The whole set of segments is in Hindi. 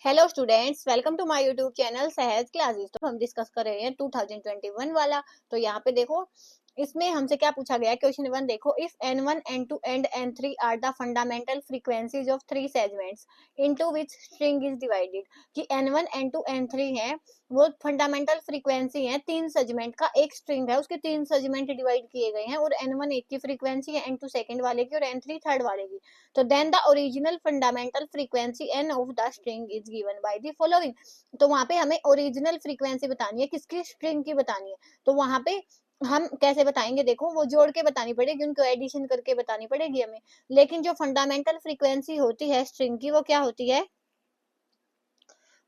Hello students, welcome to my YouTube channel Sahaj classes. तो हम डिस्कस कर रहे हैं 2021 वाला। तो यहाँ पे देखो, इसमें हमसे क्या पूछा गया है। क्वेश्चन 1 देखो, if n1 n2 and n3 are the fundamental frequencies of three segments into which string is divided. कि n1 n2 n3 है, वो फंडामेंटल फ्रीक्वेंसी है तीन सेगमेंट का। एक स्ट्रिंग है, उसके तीन सेगमेंट डिवाइड किए गए हैं और n1 एक की फ्रीक्वेंसी है, n2 सेकंड वाले की और n3 थर्ड वाले की। तो then the original fundamental frequency n of the string is given by the following. तो वहां पे हमें ओरिजिनल फ्रीक्वेंसी बतानी है, किसकी स्ट्रिंग की बतानी है। तो वहां पे हम कैसे बताएंगे, देखो वो जोड़ के बतानी पड़ेगी, उनको एडिशन करके बतानी पड़ेगी हमें। लेकिन जो फंडामेंटल फ्रीक्वेंसी होती है स्ट्रिंग की, वो क्या होती है,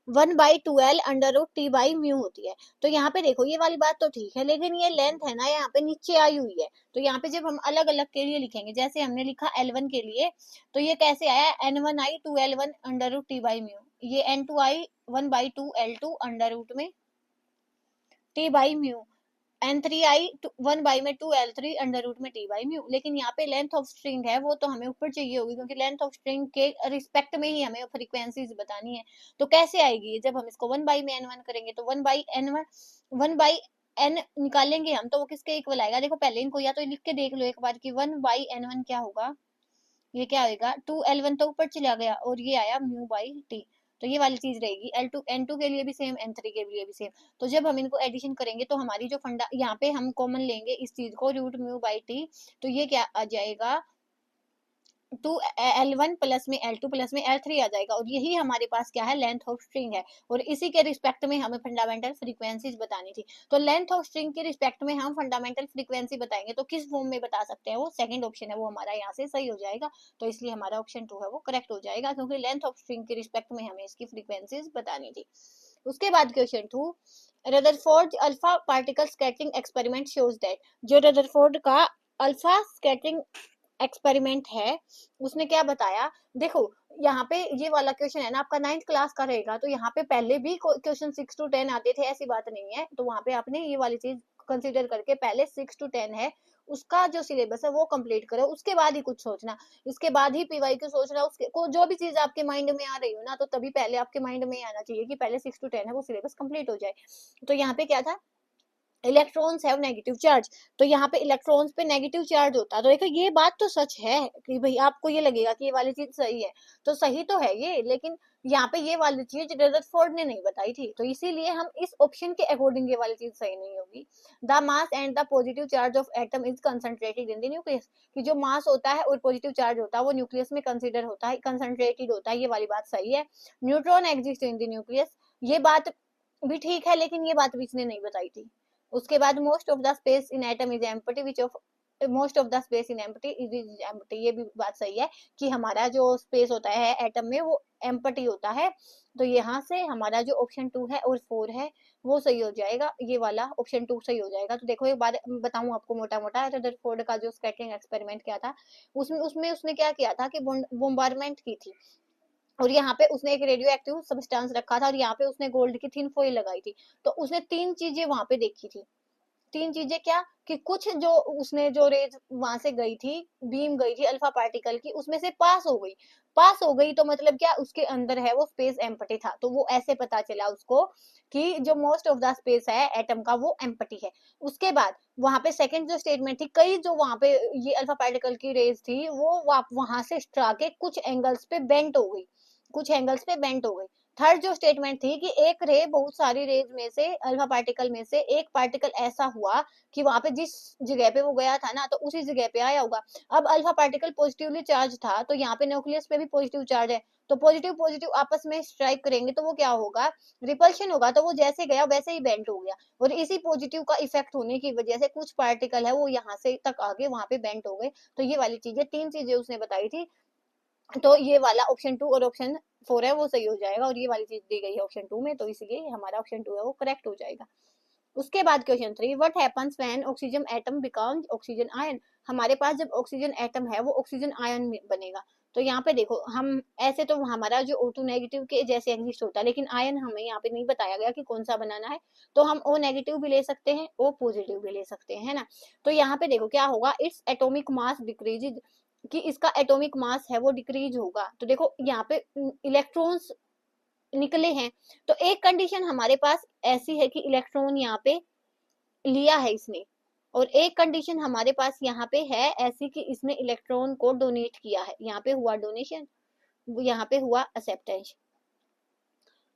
1/2L√T/μ होती है। तो यहाँ पे देखो, ये वाली बात तो ठीक है, लेकिन ये लेंथ है ना, यहाँ पे नीचे आई हुई है। तो यहाँ पे जब हम अलग अलग के लिए लिखेंगे, जैसे हमने लिखा L1 के लिए, तो ये कैसे आया, N1I2L1√T/μ। ये N2I 1/2L2 √T/μ। n3i 1/2L3 √T/μ। लेकिन यहाँ पे लेंथ ऑफ स्ट्रिंग है, वो तो हमें ऊपर चाहिए होगी, क्योंकि लेंथ ऑफ स्ट्रिंग के रिस्पेक्ट में ही हमें फ्रीक्वेंसीज बतानी है। तो कैसे आएगी, जब हम इसको 1/n1 करेंगे तो 1/n1 1/n निकालेंगे हम, तो वो किसके इक्वल आएगा। देखो पहले इनको या तो लिख के देख लो एक बार कि 1/n1 क्या होगा। ये क्या आएगा, 2L1 तो ऊपर चला गया और ये आया μ/t। तो ये वाली चीज रहेगी। L2 N2 के लिए भी सेम, N3 के लिए भी सेम। तो जब हम इनको एडिशन करेंगे तो हमारी जो फंडा, यहाँ पे हम कॉमन लेंगे इस चीज को, √μ/t। तो ये क्या आ जाएगा, 2L1 प्लस में L2 प्लस में L3 आ जाएगा। और यही हमारे पास क्या है, लेंथ ऑफ स्ट्रिंग है। और इसी के रिस्पेक्ट में हमें फंडामेंटल फ्रीक्वेंसीज बतानी थी। तो लेंथ ऑफ स्ट्रिंग के रिस्पेक्ट में हम फंडामेंटल फ्रीक्वेंसी बताएंगे, तो किस फॉर्म में बता सकते हैं, वो सेकंड ऑप्शन है, वो हमारा यहाँ से सही हो जाएगा। तो इसलिए हमारा ऑप्शन 2 है वो करेक्ट हो जाएगा, क्योंकि लेंथ ऑफ स्ट्रिंग के रिस्पेक्ट में हमें इसकी फ्रीक्वेंसीज बतानी थी। उसके बाद question 2, Rutherford alpha particle scattering experiment shows that. जो रदरफोर्ड का अल्फा स्कैटरिंग एक्सपेरिमेंट है, उसने क्या बताया। देखो यहाँ पे ये वाला क्वेश्चन है ना, आपका 9th क्लास का रहेगा। तो यहाँ पे पहले भी क्वेश्चन 6 to 10 आते थे, ऐसी बात नहीं है। तो वहां पे आपने ये वाली चीज कंसीडर करके पहले 6 to 10 है, उसका जो सिलेबस है वो कंप्लीट करो, उसके बाद ही कुछ सोचना। इसके बाद ही पीवाई क्यू सोचना। उसके को जो भी चीज आपके माइंड में आ रही हो ना, तो तभी पहले आपके माइंड में आना चाहिए कि पहले 6 to 10 है वो सिलेबस कंप्लीट हो जाए। तो यहाँ पे क्या था, इलेक्ट्रॉन्स हैव नेगेटिव चार्ज। तो यहाँ पे इलेक्ट्रॉन्स पे नेगेटिव चार्ज होता है। तो देखो ये बात तो सच है कि भाई आपको ये लगेगा कि ये वाली चीज सही है, तो सही तो है ये, लेकिन यहाँ पे ये वाली चीज रदरफोर्ड ने नहीं बताई थी। तो इसीलिए हम इस ऑप्शन के अकॉर्डिंग ये वाली चीज सही नहीं होगी। The mass and the positive charge of atom is concentrated in the nucleus. कि जो मास होता है और पॉजिटिव चार्ज होता है वो न्यूक्लियस में कंसिडर होता है, कंसंट्रेटेड होता है। ये वाली बात सही है। Neutron exist in the nucleus, ये बात भी ठीक है, लेकिन ये बात भी इसने नहीं बताई थी। उसके बाद most of the space in atom is empty, which of most of the space in empty is empty. ये भी बात सही है कि हमारा जो स्पेस होता है एटम में वो एम्प्टी होता है। तो यहाँ से हमारा जो ऑप्शन 2 है और 4 है वो सही हो जाएगा, ये वाला ऑप्शन 2 सही हो जाएगा। तो देखो एक बार बताऊं आपको मोटा मोटा, रदरफोर्ड का जो स्कैटरिंग एक्सपेरिमेंट क्या था, उसमें उसमें उसने क्या किया था कि बोम्बारमेंट की थी। और यहाँ पे उसने एक रेडियो एक्टिव सब्सटेंस रखा था और यहाँ पे उसने गोल्ड की थिन फॉइल लगाई थी। तो उसने तीन चीजें वहां पे देखी थी। तीन चीजें क्या, कि कुछ जो उसने जो रेज वहां से गई थी, बीम गई थी अल्फा पार्टिकल की, उसमें से पास हो गई। पास हो गई तो मतलब क्या, उसके अंदर है वो स्पेस एम्प्टी था। तो वो ऐसे पता चला उसको कि जो मोस्ट ऑफ द स्पेस है एटम का वो एम्प्टी है। उसके बाद वहां पे सेकंड जो स्टेटमेंट थी, कई जो वहां पे ये अल्फा पार्टिकल की रेज थी वो वहां से स्ट्रा के कुछ एंगल्स पे बेंट हो गई, कुछ एंगल्स पे बेंट हो गई। थर्ड जो स्टेटमेंट थी कि एक रे बहुत सारी रेज में से, अल्फा पार्टिकल में से एक पार्टिकल ऐसा हुआ कि वहां पे जिस जगह पे वो गया था ना, तो उसी जगह पे आया होगा। अब अल्फा पार्टिकल पॉजिटिवली चार्ज था, तो यहाँ पे न्यूक्लियस पे भी पॉजिटिव चार्ज है। तो पॉजिटिव पॉजिटिव आपस में स्ट्राइक करेंगे तो वो क्या होगा, रिपल्शन होगा। तो वो जैसे गया वैसे ही बेंट हो गया। और इसी पॉजिटिव का इफेक्ट होने की वजह से कुछ पार्टिकल है वो यहाँ से तक आगे वहां पे बेंट हो गए। तो ये वाली चीजें, तीन चीजें उसने बताई थी। तो ये वाला ऑप्शन 2 और ऑप्शन 4 है वो सही हो जाएगा। और ये वाली चीज दी गई है ऑप्शन 2 में, तो इसलिए हमारा ऑप्शन 2 है वो करेक्ट हो जाएगा। उसके बाद question 3, what happens when oxygen atom becomes oxygen ion. हमारे पास जब ऑक्सीजन एटम है वो ऑक्सीजन आयन बनेगा। तो यहाँ पे देखो, हम ऐसे तो हमारा जो O2 नेगेटिव के जैसे एग्जिस्ट होता है, लेकिन आयन हमें यहाँ पे नहीं बताया गया कि कौन सा बनाना है। तो हम O नेगेटिव भी ले सकते हैं, O पॉजिटिव भी ले सकते हैं, है ना। तो यहाँ पे देखो क्या होगा, इट्स एटॉमिक मास डिक्रीज, कि इसका एटॉमिक मास है वो डिक्रीज होगा। तो देखो यहाँ पे इलेक्ट्रॉन्स निकले हैं। तो एक कंडीशन हमारे पास ऐसी है कि इलेक्ट्रॉन यहाँ पे लिया है इसने, और एक कंडीशन हमारे पास यहाँ पे है ऐसी कि इसने इलेक्ट्रॉन को डोनेट किया है। यहाँ पे हुआ डोनेशन, यहाँ पे हुआ एक्सेप्टेंस।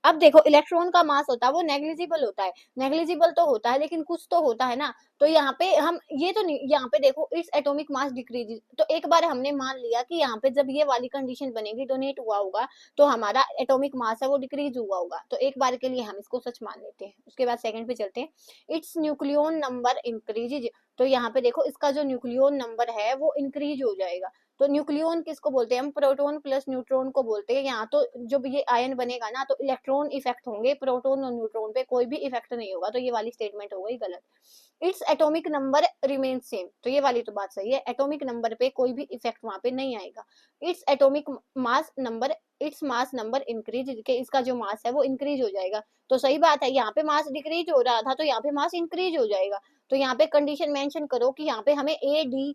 अब देखो इलेक्ट्रॉन का मास होता है वो नेग्लिजिबल होता है, नेग्लिजिबल तो होता है लेकिन कुछ तो होता है ना। तो यहाँ पे हम ये तो नहीं, यहाँ पे देखो इट्स एटॉमिक मास डिक्रीज। तो एक बार हमने मान लिया कि यहाँ पे जब ये वाली कंडीशन बनेगी डोनेट हुआ होगा तो हमारा एटॉमिक मास है वो डिक्रीज हुआ होगा, तो एक बार के लिए हम इसको सच मान लेते हैं। उसके बाद सेकंड पे चलते हैं, इट्स न्यूक्लियन नंबर इंक्रीज। तो यहाँ पे देखो इसका जो न्यूक्लियन नंबर है वो इंक्रीज हो जाएगा। तो न्यूक्लियन किसको बोलते हैं हम, प्रोटॉन प्लस न्यूट्रॉन को बोलते हैं। यहाँ तो जब ये आयन बनेगा ना तो इलेक्ट्रॉन इफेक्ट होंगे, प्रोटॉन और न्यूट्रॉन पे कोई भी इफेक्ट नहीं होगा, तो ये वाली स्टेटमेंट हो गई गलत। Its atomic number remain same, तो ये वाली तो बात सही है, एटॉमिक नंबर पे कोई भी इफेक्ट वहां पे नहीं आएगा। Its atomic mass number, its mass number increase, इसका जो मास है वो इंक्रीज हो जाएगा। तो सही बात है, यहाँ पे मास डिक्रीज हो रहा था तो यहाँ पे मास इंक्रीज हो जाएगा। तो यहाँ पे कंडीशन मेंशन करो कि यहाँ पे हमें ए डी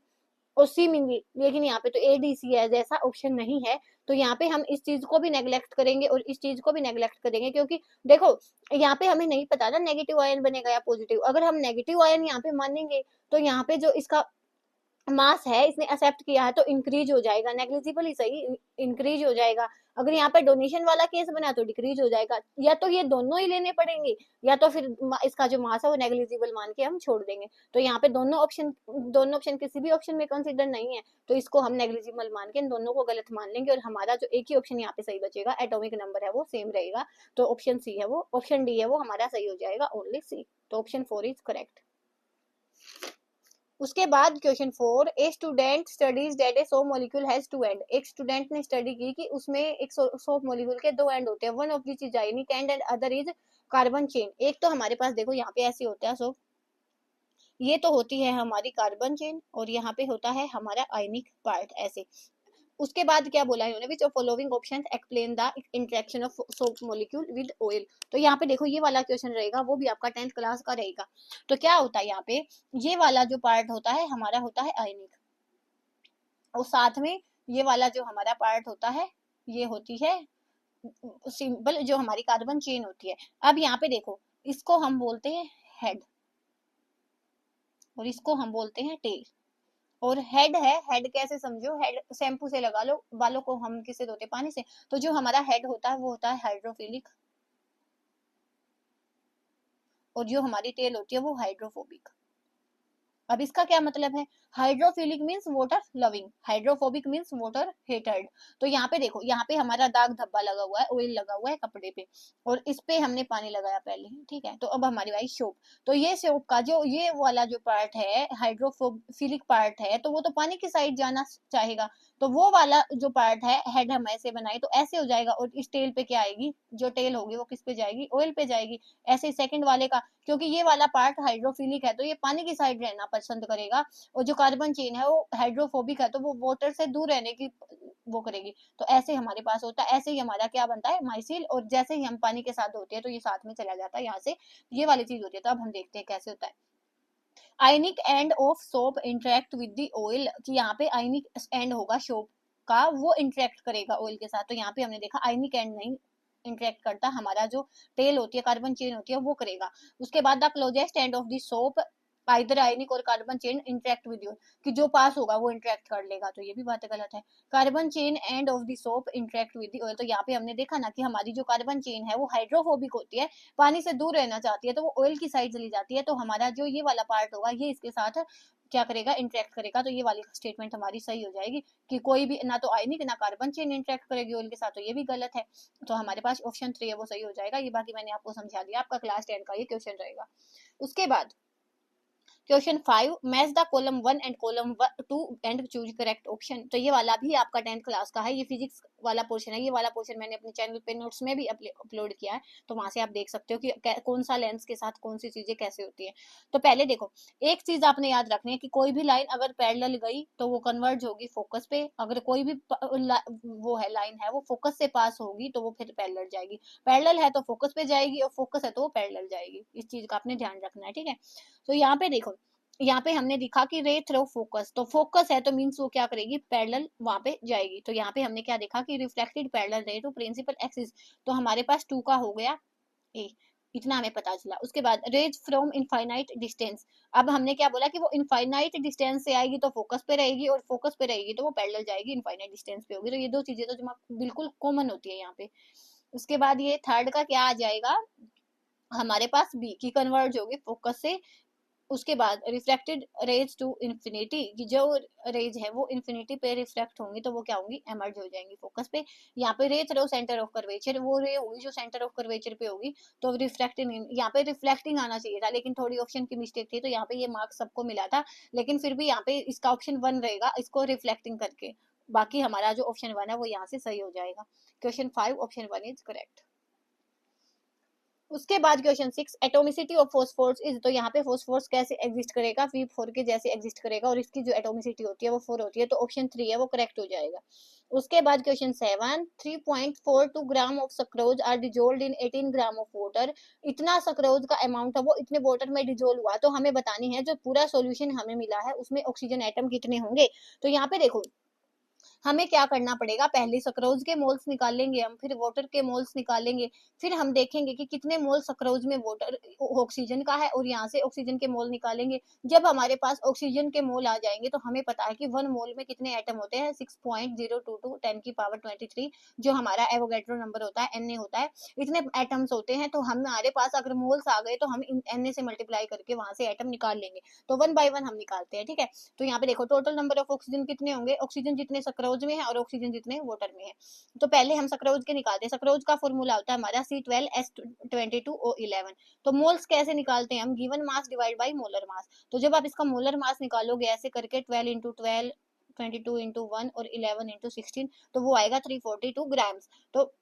और सी मिलेंगी, लेकिन यहाँ पे तो ए डी सी है जैसा ऑप्शन नहीं है। तो यहाँ पे हम इस चीज को भी नेग्लेक्ट करेंगे और इस चीज को भी नेग्लेक्ट करेंगे, क्योंकि देखो यहाँ पे हमें नहीं पता ना नेगेटिव आयन बनेगा या पॉजिटिव। अगर हम नेगेटिव आयन यहाँ पे मानेंगे तो यहाँ पे जो इसका मास है इसने एक्सेप्ट किया है तो इंक्रीज हो जाएगा, नेग्लिजिबल ही सही इंक्रीज हो जाएगा। अगर यहाँ पे डोनेशन वाला केस बना तो डिक्रीज हो जाएगा। या तो ये दोनों ही लेने पड़ेंगे या तो फिर इसका जो मास है वो नेग्लिजिबल मान के हम छोड़ देंगे। तो यहाँ पे दोनों ऑप्शन किसी भी ऑप्शन में कंसिडर नहीं है, तो इसको हम नेग्लिजिबल मान के इन दोनों को गलत मान लेंगे और हमारा जो एक ही ऑप्शन यहाँ पे सही बचेगा, एटॉमिक नंबर है वो सेम रहेगा। तो ऑप्शन सी है वो, ऑप्शन डी है वो हमारा सही हो जाएगा, ओनली सी। तो ऑप्शन 4 इज करेक्ट। उसके बाद question 4, a student studies that a soap molecule has two end. एक स्टूडेंट ने स्टडी की कि उसमें एक सोप मॉलिक्यूल के दो एंड होते हैं, one of which is ionic and and other is carbon chain. एक तो हमारे पास देखो यहाँ पे ऐसे होता है सोप, ये तो होती है हमारी कार्बन चेन और यहाँ पे होता है हमारा आयनिक पार्ट ऐसे। उसके बाद क्या बोला है उन्होंने, विच of following options explain the interaction of soap molecule with oil. तो यहाँ पे देखो ये वाला क्वेश्चन रहेगा, वो भी आपका 10th क्लास का रहेगा। तो क्या होता है यहाँ पे, ये वाला जो पार्ट होता है हमारा होता है आयनिक, और साथ में ये वाला जो हमारा पार्ट होता है ये होती है सिंपल जो हमारी कार्बन चेन होती है। अब यहाँ पे देखो इसको हम बोलते हैं हेड और इसको हम बोलते हैं टेल। और हेड है, हेड कैसे समझो, हेड शैम्पू से लगा लो, बालों को हम किससे धोते, पानी से। तो जो हमारा हेड होता है वो होता है हाइड्रोफिलिक, और जो हमारी टेल होती है वो हाइड्रोफोबिक। अब इसका क्या मतलब है, hydrophilic means water loving, hydrophobic means water hated. तो यहाँ पे देखो, यहाँ पे हमारा दाग धब्बा लगा हुआ है, ऑयल लगा हुआ है कपड़े पे, और इस पे हमने पानी लगाया पहले, ठीक है। तो अब हमारी आई सोप, तो ये सोप का जो ये वाला जो पार्ट है हाइड्रोफिलिक पार्ट है, तो वो तो पानी की साइड जाना चाहेगा। तो वो वाला जो पार्ट है हेड हम ऐसे बनाए तो ऐसे हो जाएगा, और इस टेल पे क्या आएगी, जो टेल होगी वो किस पे जाएगी, ऑयल पे जाएगी। ऐसे सेकंड वाले का, क्योंकि ये वाला पार्ट हाइड्रोफिलिक है तो ये पानी की साइड रहना पसंद करेगा, और जो कार्बन चेन है वो हाइड्रोफोबिक है तो वो वाटर से दूर रहने की वो करेगी। तो ऐसे हमारे पास होता है, ऐसे ही हमारा क्या बनता है माइसिल, और जैसे ही हम पानी के साथ होते हैं तो ये साथ में चला जाता है यहाँ से, ये वाली चीज होती है। तो अब हम देखते हैं कैसे होता है। Ionic end of soap interact with the oil, कि यहाँ पे आयनिक एंड होगा सोप का, वो इंटरेक्ट करेगा ऑयल के साथ। तो यहाँ पे हमने देखा आयनिक एंड नहीं इंटरेक्ट करता, हमारा जो टेल होती है कार्बन चेन होती है वो करेगा। उसके बाद the closest end of the soap either ionic or carbon chain interact with you, कि जो पास होगा वो इंटरेक्ट कर लेगा, तो ये भी बात गलत है। Carbon chain and of the soap interact with the oil, तो यहाँ पे हमने देखा ना कि हमारी जो कार्बन चेन है वो हाइड्रोफोबिक होती है, पानी से दूर रहना चाहती है, तो वो ऑयल की साइड चली जाती है। तो हमारा जो ये वाला पार्ट होगा ये इसके साथ क्या करेगा, इंटरेक्ट करेगा। तो ये वाली स्टेटमेंट हमारी सही हो जाएगी कि कोई भी ना तो आयनिक ना कार्बन चेन इंटरेक्ट करेगी ऑयल के साथ, तो ये भी गलत है। तो हमारे पास ऑप्शन 3 है वो सही हो जाएगा। ये बाकी मैंने आपको समझा दिया, आपका क्लास 10 का ये क्वेश्चन रहेगा। उसके बाद question 5, match the column 1 and column 2 and choose correct option. तो ये वाला भी आपका 10th क्लास का है, ये फिजिक्स वाला पोर्शन है। ये वाला पोर्शन मैंने अपने चैनल पे नोट्स में भी अपलोड किया है, तो वहां से आप देख सकते हो कि कौन सा लेंस के साथ कौन सी चीजें कैसे होती है। तो पहले देखो, एक चीज आपने याद रखनी है कि कोई भी लाइन अगर पैरेलल गई तो वो कन्वर्ज होगी फोकस पे, अगर कोई भी वो है लाइन है वो फोकस से पास होगी तो वो फिर पैरेलल जाएगी, पैरेलल है तो फोकस पे जाएगी और फोकस है तो वो पैरेलल जाएगी। इस चीज का आपने ध्यान रखना है, ठीक है। तो यहाँ पे देखो यहाँ पे हमने दिखा कि रे थ्रो फोकस, तो फोकस है तो मीन्स वो क्या करेगी, पैरेलल वहां पे जाएगी। तो यहाँ पे हमने क्या देखा कि रिफ्लेक्टेड पैरेलल रे टू प्रिंसिपल एक्सिस, तो हमारे पास 2 का हो गया ए, इतना हमें पता चला। उसके बाद रेज फ्रॉम इनफाइनाइट डिस्टेंस, अब हमने क्या बोला कि वो इनफाइनाइट डिस्टेंस से आएगी तो फोकस पे रहेगी, और फोकस पे रहेगी तो वो पैरेलल जाएगी, इनफाइनाइट डिस्टेंस पे होगी। तो ये दो चीजें तो दिमाग बिल्कुल कॉमन होती है यहाँ पे। उसके बाद ये थर्ड का क्या आ जाएगा हमारे पास, बी की कन्वर्ज होगी फोकस से। उसके बाद रिफ्रैक्टेड रेज टू इन्फिनिटी, की जो रेज है वो इन्फिनिटी पे रिफ्रैक्ट होंगी तो वो क्या होंगी, एमर्ज हो जाएंगी फोकस पे। यहाँ पे रे थ्रो सेंटर ऑफ कर्वेचर, वो रे होगी जो सेंटर ऑफ कर्वेचर पे होगी, तो रिफ्रैक्टिंग, यहाँ पे रिफ्लेक्टिंग आना चाहिए था लेकिन थोड़ी ऑप्शन की मिस्टेक थी, तो यहाँ पे ये मार्क्स सबको मिला था। लेकिन फिर भी यहाँ पे इसका ऑप्शन 1 रहेगा, इसको रिफ्लेक्टिंग करके, बाकी हमारा जो ऑप्शन 1 है वो यहाँ से सही हो जाएगा। Question 5 option 1 is correct. उसके बाद क्वेश्चन 6, एटोमिसिटी ऑफ फोस्फोर्स इज, तो यहाँ पे फोस्फोर्स कैसे एग्जिस्ट करेगा, V4 के जैसे एग्जिस्ट करेगा, और इसकी जो एटोमिसिटी होती है वो 4 होती है, तो ऑप्शन 3 है वो करेक्ट हो जाएगा। उसके बाद question 7, 3.42 gram of sucrose are dissolved in 18 gram of water, इतना सक्रोज का अमाउंट है वो इतने वाटर में डिजोल्व हुआ, तो हमें बतानी है जो पूरा सोल्यूशन हमें मिला है उसमें ऑक्सीजन एटम कितने होंगे। तो यहाँ पे देखो हमें क्या करना पड़ेगा, पहले सक्रोज के मोल्स निकाल लेंगे हम, फिर वाटर के मोल्स निकालेंगे, फिर हम देखेंगे कि कितने मोल सक्रोज में वाटर ऑक्सीजन का है, और यहाँ से ऑक्सीजन के मोल निकालेंगे। जब हमारे पास ऑक्सीजन के मोल आ जाएंगे तो हमें पता है कि 1 मोल में कितने एटम होते हैं, 6.022 10 की पावर 23, जो हमारा एवोगैड्रो नंबर होता है, Na होता है, इतने एटम्स होते हैं। तो हमारे पास अगर मोल्स आ गए तो हम Na से मल्टीप्लाई करके वहां से एटम निकाल लेंगे। तो 1 बाय 1 हम निकालते हैं, ठीक है। तो यहाँ पे देखो टोटल नंबर ऑफ ऑक्सीजन कितने होंगे, ऑक्सीजन जितने सक्रोज में है और ऑक्सीजन जितने वाटर में है। तो पहले हम सक्रोज के निकालते हैं। सक्रोज का फॉर्मूला होता है हमारा C12H22O11। तो मोल्स कैसे निकालते हैं हम, given mass divide by molar mass. तो जब आप इसका मोलर मास निकालोगे ऐसे करके 12 इंटू 12, 22 इंटू 1 और 11 इंटू 16, तो वो आएगा 342 ग्राम्स। तो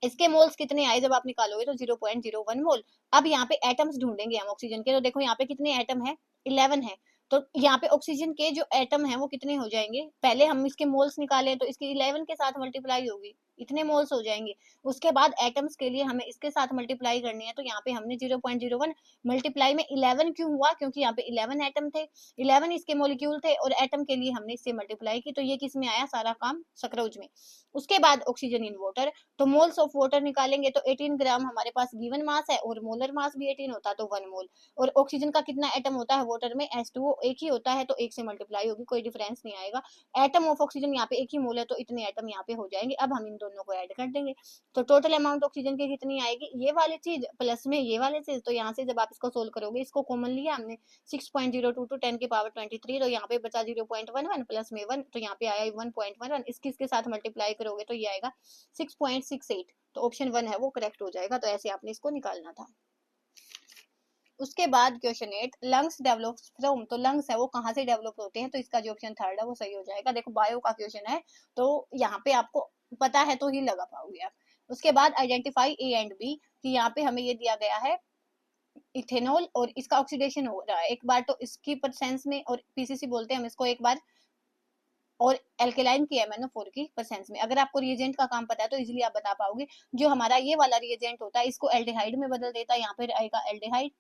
इसके मोल्स कितने आए जब आप निकालोगे, तो 0.01 मोल। अब यहाँ पे एटम्स ढूंढेंगे हम ऑक्सीजन के, तो देखो यहाँ पे कितने एटम है, 11 है। तो यहाँ पे ऑक्सीजन के जो एटम है वो कितने हो जाएंगे, पहले हम इसके मोल्स निकालें तो इसकी 11 के साथ मल्टीप्लाई होगी, इतने मोल्स हो जाएंगे। उसके बाद एटम्स के लिए हमें इसके साथ मल्टीप्लाई करनी है, तो यहाँ पे हमने 0.01 मल्टीप्लाई में 11 क्यों हुआ, क्योंकि यहाँ पे 11 एटम थे, 11 इसके मोलिक्यूल थे, और एटम के लिए हमने इससे मल्टीप्लाई की, तो ये किस में आया, सारा काम सक्रोज में। उसके बाद ऑक्सीजन इन वाटर, तो मोल्स ऑफ वाटर निकालेंगे तो 18 ग्राम हमारे पास गिवन मास है, और मोलर मास भी 18 होता है तो 1 मोल। और ऑक्सीजन का कितना एटम होता है वाटर में, H2O एक ही होता है, तो एक से मल्टीप्लाई होगी, कोई डिफरेंस नहीं आएगा। एटम ऑफ ऑक्सीजन यहाँ पे एक ही मोल है तो इतने एटम यहाँ पे हो जाएंगे। अब हम इन दोनों को ऐड कर देंगे, तो टोटल अमाउंट ऑक्सीजन की कितनी आएगी, ये वाली चीज प्लस में ये वाली चीज। तो यहाँ से जब आप इसको सोल्व करोगे, इसको कॉमन लिया हमने, 6.022 10 की पावर 23, तो यहाँ पे बचा 0.11 प्लस में 1, तो यहाँ पे आया 1.11, इसके साथ मल्टीप्लाई करोगे तो ये आएगा 6.68। तो ऑप्शन 1 है वो करेक्ट हो जाएगा। तो ऐसे आपने इसको निकालना था। उसके बाद क्वेश्चन 8, लंग्स डेवलप फ्रॉम, तो लंग्स है वो कहाँ से डेवलप होते हैं, तो इसका जो ऑप्शन 3 है वो सही हो जाएगा। देखो बायो का क्वेश्चन है तो यहाँ पे आपको पता है तो ही लगा पाओगे आप। उसके बाद आइडेंटिफाई ए एंड बी, कि यहाँ पे हमें ये दिया गया है इथेनॉल, और इसका ऑक्सीडेशन हो रहा है एक बार, तो इसकी परसेंस में, और पीसीसी बोलते हैं हम इसको एक बार, और एल्केलाइन की MnO4 की परसेंस में। अगर आपको रिएजेंट का काम पता है तो इजीली आप बता पाओगे। जो हमारा ये वाला रिएजेंट होता है इसको एल्डिहाइड में बदल देता है, यहाँ पे आएगा एल्डिहाइड,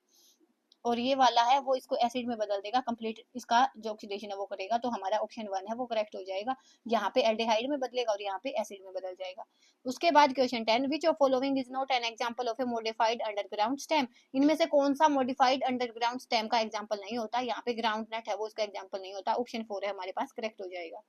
और ये वाला है वो इसको एसिड में बदल देगा, कंप्लीट इसका जो ऑक्सीडेशन है वो करेगा। तो हमारा ऑप्शन 1 है वो करेक्ट हो जाएगा, यहाँ पे एल्डिहाइड में बदलेगा और यहाँ पे एसिड में बदल जाएगा। उसके बाद question 10, which of following is not an example of A modified underground stem, इनमें से कौन सा मॉडिफाइड अंडरग्राउंड स्टेम का एग्जाम्पल नहीं होता, यहाँ पे ग्राउंड नट है वो इसका एग्जाम्पल नहीं होता। ऑप्शन 4 है हमारे पास करेक्ट हो जाएगा।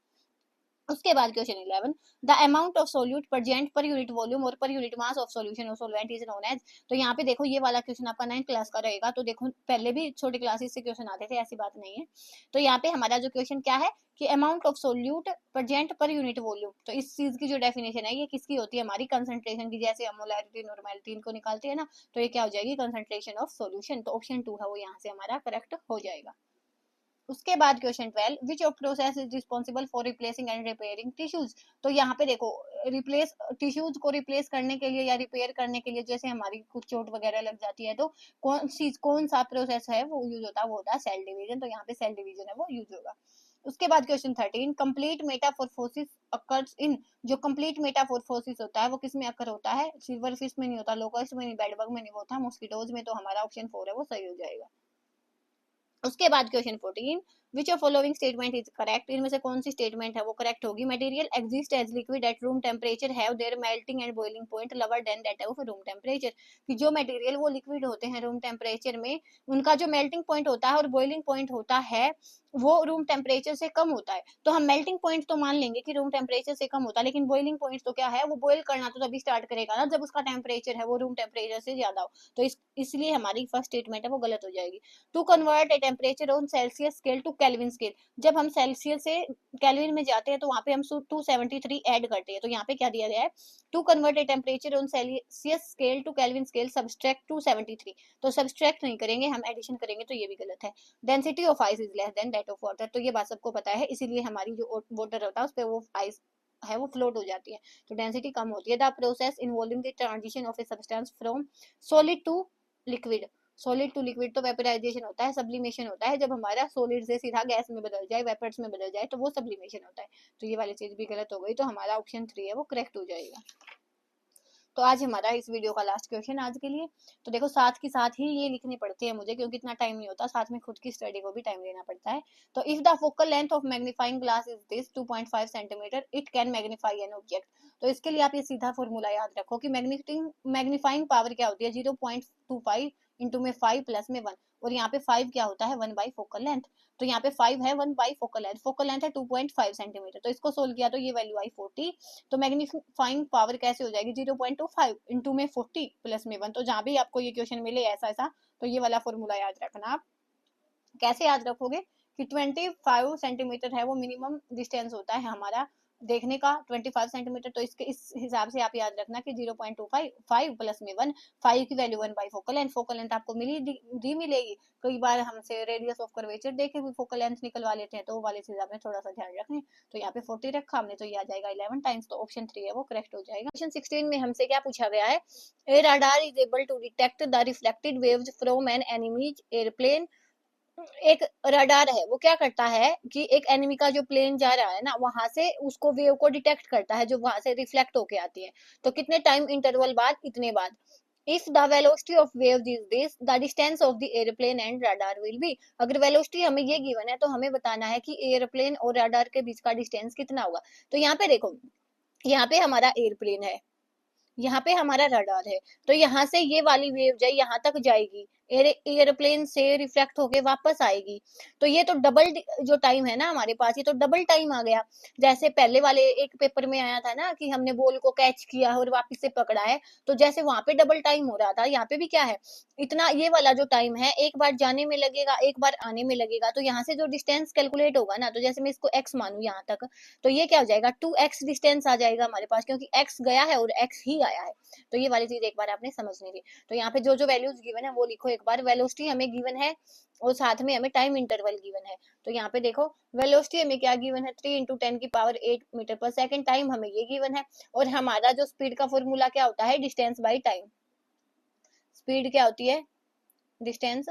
उसके बाद question 11, the amount of solute present per unit volume or per unit mass of solution or solvent is known as, तो यहाँ पे देखो ये वाला क्वेश्चन आपका 9th क्लास का रहेगा, तो देखो पहले भी छोटी क्लासेस से क्वेश्चन आते थे, ऐसी बात नहीं है। तो यहाँ पे हमारा जो क्वेश्चन क्या है कि amount of solute present per unit volume, तो इस चीज की जो डेफिनेशन है ये किसकी होती है, हमारी कंसंट्रेशन की, जैसे हम मोलैरिटी नॉर्मेलिटी इनको निकालते हैं ना, तो ये क्या हो जाएगी, कंसंट्रेशन ऑफ सॉल्यूशन। तो ऑप्शन 2 है वो यहाँ से हमारा करेक्ट हो जाएगा। उसके बाद question 12, which of process is responsible for replacing and repairing tissues, तो यहाँ पे देखो रिप्लेस टिश्यूज को रिप्लेस करने के लिए या रिपेयर करने के लिए, जैसे हमारी कुछ चोट वगैरह लग जाती है तो कौन सा प्रोसेस है वो यूज होता है, वो होता है सेल डिवीजन। तो यहाँ पे सेल डिवीजन है वो यूज होगा। उसके बाद question 13, complete Metamorphosis occurs in, जो कंप्लीट मेटामॉर्फोसिस होता है वो किस में अकर होता है, सिल्वर फिश में नहीं होता, लोकस्ट में नहीं, बेडबग में नहीं होता, मॉस्किटोज में। तो हमारा ऑप्शन 4 है वो सही हो जाएगा। उसके बाद question 14, which of following statement is correct, इनमें से कौन सी स्टेटमेंट है वो करेक्ट होगी। Material exist as liquid at room temperature have their melting and boiling point lower than that of room temperature, कि जो मटेरियल वो लिक्विड होते हैं रूम टेम्परेचर में, उनका जो मेल्टिंग पॉइंट होता है और बॉइलिंग पॉइंट होता है वो रूम टेम्परेचर से कम होता है। तो हम मेल्टिंग पॉइंट तो मान लेंगे कि रूम टेम्परेचर से कम होता है, लेकिन बॉइलिंग पॉइंट तो क्या है, वो बॉइल करना तो तभी स्टार्ट करेगा ना जब उसका टेम्परेचर है वो रूम टेम्परेचर से ज्यादा हो। तो इसलिए हमारी फर्स्ट स्टेटमेंट है वो गलत हो जाएगी। To convert a temperature on Celsius scale to Kelvin scale, जब हम सेल्सियस से केल्विन में जाते हैं तो वहां पे हम 273 ऐड करते हैं। तो यहाँ पे क्या दिया गया है, to convert a temperature on Celsius scale to Kelvin scale subtract 273, तो सब्सट्रैक्ट नहीं करेंगे हम, एडिशन करेंगे, तो ये भी गलत है। Density of ice is less than that of water, तो ये बात सबको पता है, इसीलिए हमारी जो वाटर होता है उस पर वो आइस है वो फ्लोट हो जाती है, तो डेंसिटी कम होती है। The process involving the transition of a substance from solid to liquid, solid to liquid तो वेपराइजेशन होता है, सब्लिमेशन होता है जब हमारा सॉलिड से सीधा गैस में बदल जाए, वेपर्स में बदल जाए, तो वो सब्लिमेशन होता है। तो ये वाली चीज भी गलत हो गई, तो हमारा ऑप्शन 3 है वो करेक्ट हो जाएगा। तो आज हमारा इस वीडियो का लास्ट क्वेश्चन आज के लिए। तो देखो साथ के साथ ही ये लिखने पड़ते हैं मुझे, क्योंकि इतना टाइम नहीं होता, साथ में खुद की स्टडी को भी टाइम देना पड़ता है। तो if the focal length of magnifying glass is this 2.5 centimetre, it can magnify an object. तो इसके लिए आप ये सीधा फॉर्मूला याद रखो कि मैग्नीफाइंग पावर क्या होती है, 0.25 इंटू में 5 प्लस में 1, और यहाँ पे 5 क्या होता है, 1 बाई फोकल लेंथ। तो यहाँ पे 5 है 1 बाई फोकल लेंथ है 2.5 सेंटीमीटर, तो इसको सोल्व किया तो ये वैल्यू आई 40। तो मैग्नीफाइंग पावर कैसे हो जाएगी, 0.25 इंटू में 40 प्लस में 1। तो जहां भी आपको ये क्वेश्चन मिले ऐसा ऐसा, तो ये वाला फॉर्मूला याद रखना। आप कैसे याद रखोगे कि 25 सेंटीमीटर है वो मिनिमम डिस्टेंस होता है हमारा देखने का, 25 सेंटीमीटर, तो इसके इस हिसाब से आप याद रखना कि 0.25 5 प्लस में 1, 5 की वैल्यू 1 बाई फोकल लेंथ आपको मिलेगी। कई बार हमसे रेडियस ऑफ कर्वेचर देखे भी फोकल लेंथ निकलवा लेते हैं, तो वो वाले चीज आपने थोड़ा सा ध्यान रखना। तो यहाँ पे 40 रखा हमने, तो ये आ जाएगा 11 टाइम्स, तो ऑप्शन 3 है वो करेक्ट हो जाएगा। क्वेश्चन 16 में हमसे क्या पूछा गया है, a radar is able to detect the reflected waves from an enemy airplane. एक रडार है वो क्या करता है कि एक एनिमी का जो प्लेन जा रहा है ना, वहां से उसको वेव को डिटेक्ट करता है जो वहां से रिफ्लेक्ट होके आती है। तो कितने टाइम इंटरवल बाद, इतने बाद। If the velocity of wave is this, the distance of the airplane and radar will be. अगर वेलोसिटी हमें ये गिवन है तो हमें बताना है कि एयरप्लेन और रडार के बीच का डिस्टेंस कितना होगा। तो यहाँ पे देखो, यहाँ पे हमारा एयरप्लेन है, यहाँ पे हमारा रडार है, तो यहाँ से ये वाली वेव जाए यहाँ तक जाएगी, एयरप्लेन से रिफ्लेक्ट होके वापस आएगी। तो ये तो डबल जो टाइम है ना हमारे पास, ये तो डबल टाइम आ गया। जैसे पहले वाले एक पेपर में आया था ना कि हमने बॉल को कैच किया और वापस से पकड़ा है, तो जैसे वहां पे डबल टाइम हो रहा था, यहाँ पे भी क्या है, इतना ये वाला जो टाइम है एक बार जाने में लगेगा एक बार आने में लगेगा। तो यहाँ से जो डिस्टेंस कैलकुलेट होगा ना, तो जैसे मैं इसको x मानू यहाँ तक, तो ये क्या हो जाएगा, 2x डिस्टेंस आ जाएगा हमारे पास, क्योंकि x गया है और x ही आया है। तो ये वाली चीज एक बार आपने समझनी थी। तो यहाँ पे जो जो वैल्यूज गिवन है वो लिखो एक बार। वेलोसिटी हमें गिवन है और साथ में हमें टाइम इंटरवल गिवन है। तो यहाँ पे देखो वेलोसिटी हमें क्या गिवन है, 3 इंटू 10 की पावर 8 मीटर पर सेकंड। टाइम हमें ये गिवन है, और हमारा जो स्पीड का फॉर्मूला क्या होता है, डिस्टेंस बाई टाइम। स्पीड क्या होती है, डिस्टेंस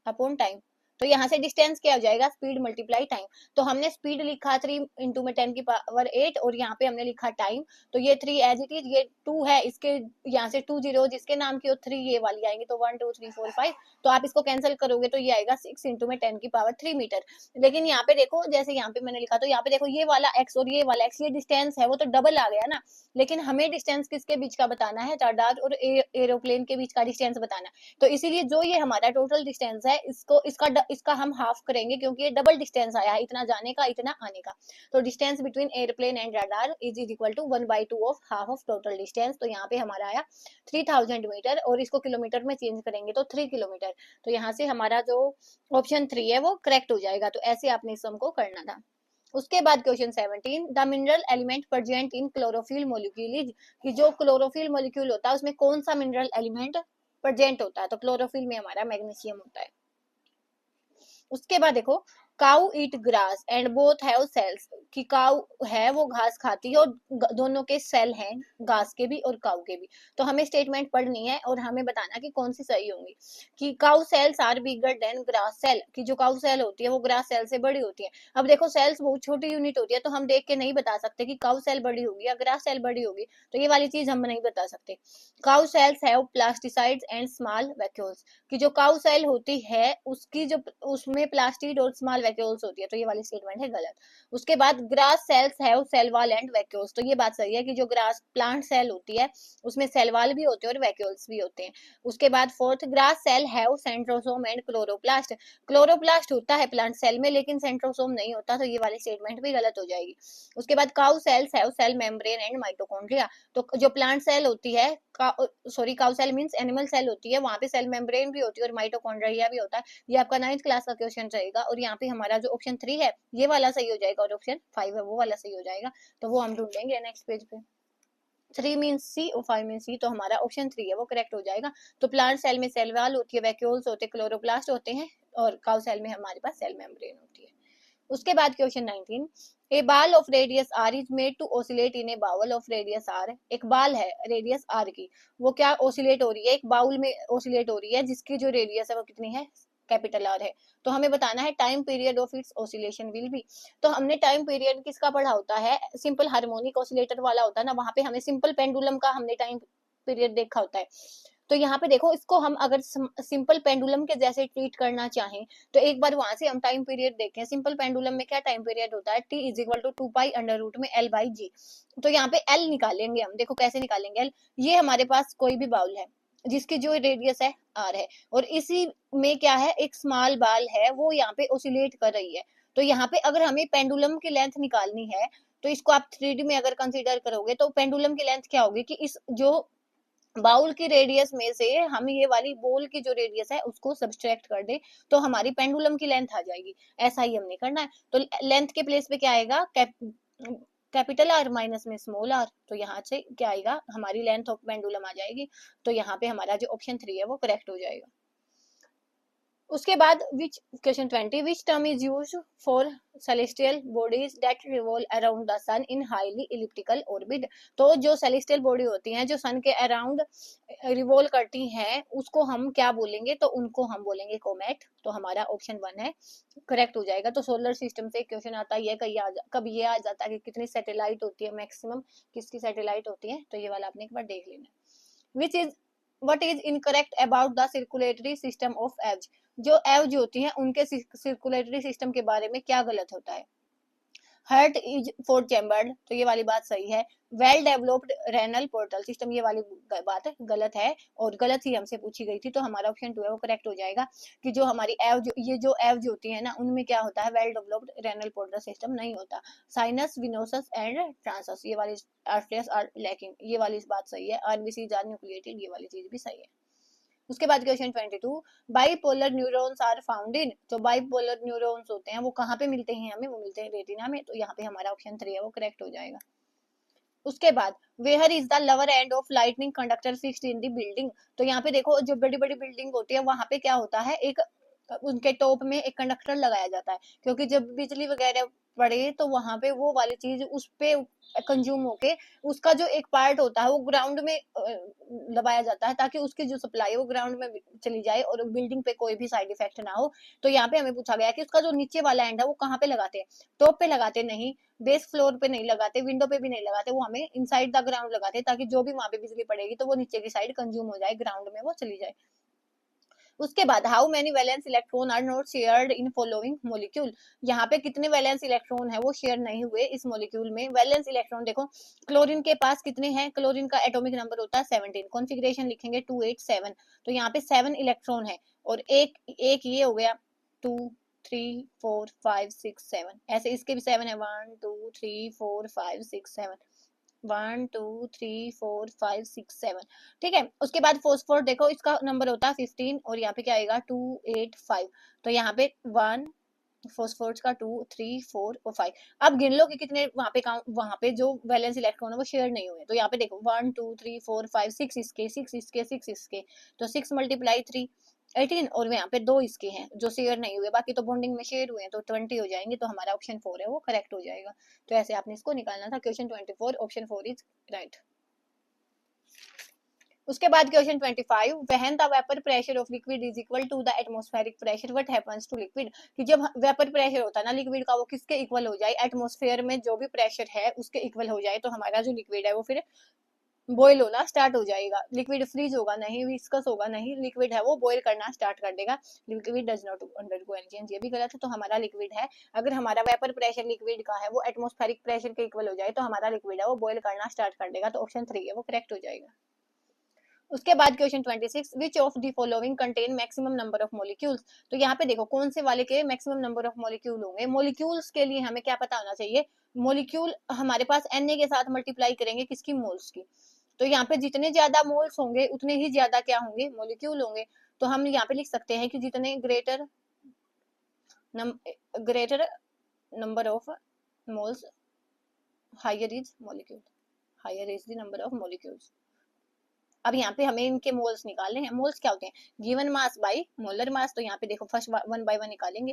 अपॉन टाइम। तो यहाँ से डिस्टेंस क्या हो जाएगा, स्पीड मल्टीप्लाई टाइम। तो हमने स्पीड लिखा 3 इंटू में 10 की पावर 8, और यहाँ पे हमने लिखा टाइम। तो ये 3 एज इट इज, ये 2 है, इसके यहाँ से 2 जीरो जिसके नाम की, 3 ये वाली आएंगी, तो 1 2 3 4 5। तो आप इसको कैंसिल करोगे तो ये आएगा 6 इंटू में 10 की पावर 3 मीटर। लेकिन यहाँ पे देखो, जैसे यहाँ पे मैंने लिखा, तो यहाँ पे देखो ये वाला एक्स और ये वाला एक्स, ये डिस्टेंस है वो तो डबल आ गया ना। लेकिन हमें डिस्टेंस किसके बीच का बताना है, रडार और एरोप्लेन के बीच का डिस्टेंस बताना है। तो इसीलिए जो ये हमारा टोटल डिस्टेंस है, इसका हम हाफ करेंगे, क्योंकि ये डबल डिस्टेंस आया है, इतना जाने का इतना आने का। तो distance between airplane and radar is equal to 1/2 of half of total distance. तो यहाँ पे हमारा आया 3000 मीटर, और इसको किलोमीटर में चेंज करेंगे तो 3 किलोमीटर। तो यहाँ से हमारा जो ऑप्शन 3 है वो करेक्ट हो जाएगा। तो ऐसे आपने इस सम को करना था। उसके बाद question 17, the mineral element present in chlorophyll molecule is, कि जो क्लोरोफिल मॉलिक्यूल होता है उसमें कौन सा मिनरल एलिमेंट प्रेजेंट होता है। तो क्लोरोफिल में हमारा मैग्नीशियम होता है। उसके बाद देखो cow eat grass and both have cells, कि काउ है वो घास खाती है और दोनों के सेल हैं, घास के भी और काउ के भी। तो हमें स्टेटमेंट पढ़नी है और हमें बताना कि कौन सी सही होंगी। कि cow cells are bigger than grass cell, कि जो काउ सेल होती है वो ग्रास सेल से बड़ी होती है। अब देखो सेल्स बहुत छोटी यूनिट होती है, तो हम देख के नहीं बता सकते कि काउ सेल बड़ी होगी या ग्रास सेल बड़ी होगी, तो ये वाली चीज हम नहीं बता सकते। Cow cells have plastids and small vacuoles, कि जो काउ सेल होती है उसकी जो उसमें प्लास्टिड और स्मॉल वैक्यूल्स होती है, तो ये वाली स्टेटमेंट है गलत। उसके बाद grass cells have cell wall and vacuoles, तो ये बात सही है कि जो ग्रास प्लांट सेल होती है उसमें सेल वॉल भी होते हैं और वैक्यूल्स भी होते हैं। उसके बाद fourth, grass cell have centrosome and chloroplast, chloroplast होता है प्लांट सेल में लेकिन सेंट्रोसोम नहीं होता, तो ये वाली स्टेटमेंट भी गलत हो जाएगी। उसके बाद cow cells have cell membrane and mitochondria, तो जो प्लांट सेल होती है, sorry cow cell means animal cell होती है, वहां पे सेल मेम्ब्रेन भी होती है और माइटोकॉन्ड्रिया भी होता है। ये आपका 9th क्लास का क्वेश्चन रहेगा, और यहाँ पे हमारा जो ऑप्शन 3 है ये वाला सही हो जाएगा और ऑप्शन 5 है वो वाला सही हो जाएगा। तो वो हम ढूंढेंगे नेक्स्ट पेज पे। 3 मीन्स सी और 5 मीन्स सी, तो हमारा ऑप्शन 3 है वो करेक्ट हो जाएगा। तो प्लांट सेल में सेल वॉल होती है, वैक्यूल्स होते हैं, क्लोरोप्लास्ट होते हैं, और काउ सेल में हमारे पास सेल मेम्ब्रेन होती है। उसके बाद question 19, a ball of radius r is made to oscillate in a bowl of radius r, एक बाल है रेडियस आर की, वो क्या ओसिलेट हो रही है, एक बाउल में ओसिलेट हो रही है जिसकी जो रेडियस है वो कितनी है, कैपिटल आर है। तो हमें बताना है time period of its oscillation will be. तो हमने टाइम पीरियड किसका पढ़ा होता है, सिंपल हार्मोनिक ऑसिलेटर वाला होता है ना, वहां पे हमें सिंपल पेंडुलम का हमने टाइम पीरियड देखा होता है। तो यहाँ पे देखो इसको हम अगर सिंपल पेंडुलम के जैसे ट्रीट करना चाहें तो एक बार वहां से हम टाइम पीरियड देखें। सिंपल पेंडुलम में क्या टाइम पीरियड होता है, t is equal to 2 pi under root में l बाई जी। तो यहाँ पे l निकालेंगे हम, देखो कैसे निकालेंगे l, ये हमारे पास कोई भी बाउल है जिसकी जो रेडियस है r है, और इसी में क्या है एक स्मॉल बाल है वो यहाँ पे ओसिलेट कर रही है। तो यहाँ पे अगर हमें पेंडुलम की लेंथ निकालनी है तो इसको आप 3D में अगर कंसीडर करोगे तो पेंडुलम की लेंथ क्या होगी कि इस जो बाउल की रेडियस में से हम ये वाली बॉल की जो रेडियस है उसको सब्सट्रैक्ट कर दे तो हमारी पेंडुलम की लेंथ आ जाएगी। ऐसा ही हमने करना है। तो लेंथ के प्लेस पे क्या आएगा, कैपिटल आर माइनस में स्मॉल आर, तो यहाँ से क्या आएगा हमारी लेंथ ऑफ पेंडुलम आ जाएगी। तो यहाँ पे हमारा जो ऑप्शन 3 है वो करेक्ट हो जाएगा। उसके बाद which question 20, which term is used for celestial bodies that revolve around the sun in highly elliptical orbit. तो जो सेलेस्टियल बॉडी होती हैं जो सन के अराउंड रिवॉल्व करती हैं उसको हम क्या बोलेंगे, तो उनको हम बोलेंगे कोमेट। तो हमारा ऑप्शन 1 है करेक्ट हो जाएगा। तो सोलर सिस्टम से क्वेश्चन आता है, कभी ये आ जाता है कि कितनी सैटेलाइट होती है, मैक्सिमम किसकी सैटेलाइट होती है, तो ये वाला आपने एक बार देख लेना। Which is what is incorrect about the circulatory system of Aves, जो एव्स होती हैं उनके सर्कुलेटरी सिस्टम के बारे में क्या गलत होता है। हार्ट इज 4 चैम्बर्ड, तो ये वाली बात सही है। Well developed renal portal system, ये वाली बात गलत है और गलत ही हमसे पूछी गई थी। तो हमारा ऑप्शन 2 है वो करेक्ट हो जाएगा कि जो हमारी ये जो एव्स होती है ना उनमें क्या होता है, well developed renal portal system नहीं होता। साइनस विनोसस एंड ट्रांसस, ये वाली आर्टरियस आर लैकिंग, ये वाली बात सही है। आरबीसी आर न्यूक्लिएटेड, ये वाली चीज भी सही है। उसके बाद question 22, bipolar neurons are found in, तो बाइपोलर न्यूरॉन्स होते हैं वो कहाँ पे मिलते हैं हमें, वो मिलते हैं रेटिना में। तो यहाँ पे हमारा ऑप्शन 3 है वो करेक्ट हो जाएगा। उसके बाद where is the lower end of lightning conductor fixed in the building, तो यहाँ पे देखो जो बड़ी बड़ी बिल्डिंग होती है वहां पे क्या होता है, एक उनके टॉप में एक कंडक्टर लगाया जाता है, क्योंकि जब बिजली वगैरह पड़े तो वहां पे वो वाली चीज उस पे कंज्यूम होके उसका जो एक पार्ट होता है वो ग्राउंड में दबाया जाता है ताकि उसकी जो सप्लाई है वो ग्राउंड में चली जाए और बिल्डिंग पे कोई भी साइड इफेक्ट ना हो। तो यहाँ पे हमें पूछा गया कि उसका जो नीचे वाला एंड है वो कहाँ पे लगाते हैं, टॉप पे लगाते नहीं, बेस फ्लोर पे नहीं लगाते, विंडो पे भी नहीं लगाते, वो हमें इनसाइड द ग्राउंड लगाते हैं ताकि जो भी वहां पे बिजली पड़ेगी तो वो नीचे की साइड कंज्यूम हो जाए, ग्राउंड में वो चली जाए। उसके बाद how many valence electron are not shared in following molecule, यहाँ पे कितने वैलेंस इलेक्ट्रॉन है वो शेयर नहीं हुए इस मॉलिक्यूल में। वैलेंस इलेक्ट्रॉन देखो क्लोरीन के पास कितने हैं, क्लोरीन का एटॉमिक नंबर होता है 17, कॉन्फिगरेशन लिखेंगे 287, तो यहाँ पे 7 इलेक्ट्रॉन है और एक ये हो गया 2 3 4 5 6 7, ऐसे इसके भी 7 है, 1 2 3 4 5 6 7, 1 2 3 4 5 6 7, ठीक है। उसके बाद फोस्फोर देखो इसका नंबर होता है 15 और यहाँ पे क्या आएगा 2 8 5, तो यहाँ पे 1 फोस्फोर्स का 2 3 4 और 5। अब गिन लो कि कितने वहां पे जो वैलेंस इलेक्ट्रॉन है वो शेयर नहीं हुए। तो यहाँ पे देखो 1 2 3 4 5 6 इसके 6 इसके 6 इसके, तो 6 × 3 18 और यहाँ पे 2 इसके हैं जो शेयर नहीं हुए, बाकी तो बॉन्डिंग में शेयर हुए हैं तो 20 हो जाएंगे, तो हमारा ऑप्शन 4 है वो करेक्ट हो जाएगा। तो ऐसे आपने इसको निकालना था। Question 24 option 4 is right. उसके बाद question 25, when the vapour pressure of liquid is equal to the atmospheric pressure what happens to liquid, कि जब वेपर प्रेशर होता है ना लिक्विड का वो किसके इक्वल हो जाए, एटमॉस्फेयर में जो भी प्रेशर है उसके इक्वल हो जाए, तो हमारा जो लिक्विड है वो फिर बॉयल होना स्टार्ट हो जाएगा। लिक्विड फ्रीज होगा नहीं, विस्कस होगा नहीं, लिक्विड है वो बॉयल करना स्टार्ट कर देगा। Liquid does not undergo any change, ये भी गलत है। तो हमारा लिक्विड है, अगर हमारा वेपर प्रेशर लिक्विड का है वो एटमॉस्फेरिक प्रेशर के इक्वल हो जाए तो हमारा लिक्विड है वो बॉयल करना स्टार्ट कर देगा, तो ऑप्शन 3 है वो करेक्ट हो जाएगा। उसके बाद question 26, which of the following contain maximum number of molecules, तो यहाँ पे देखो कौन से वाले के मैक्सिमम नंबर ऑफ मॉलिक्यूल होंगे। मॉलिक्यूल्स के लिए हमें क्या पता होना चाहिए, मॉलिक्यूल हमारे पास Na के साथ मल्टीप्लाई करेंगे किसकी, मोल्स की। तो यहाँ पे जितने ज्यादा मोल्स होंगे उतने ही ज्यादा क्या होंगे, मॉलिक्यूल होंगे। तो हम यहाँ पे लिख सकते हैं कि जितने greater number of moles higher is molecule, higher is the number of molecules. अब यहाँ पे हमें इनके मोल्स निकालने हैं। मोल्स क्या होते हैं, given mass by molar mass. तो यहाँ पे देखो फर्स्ट 1 बाय 1 निकालेंगे।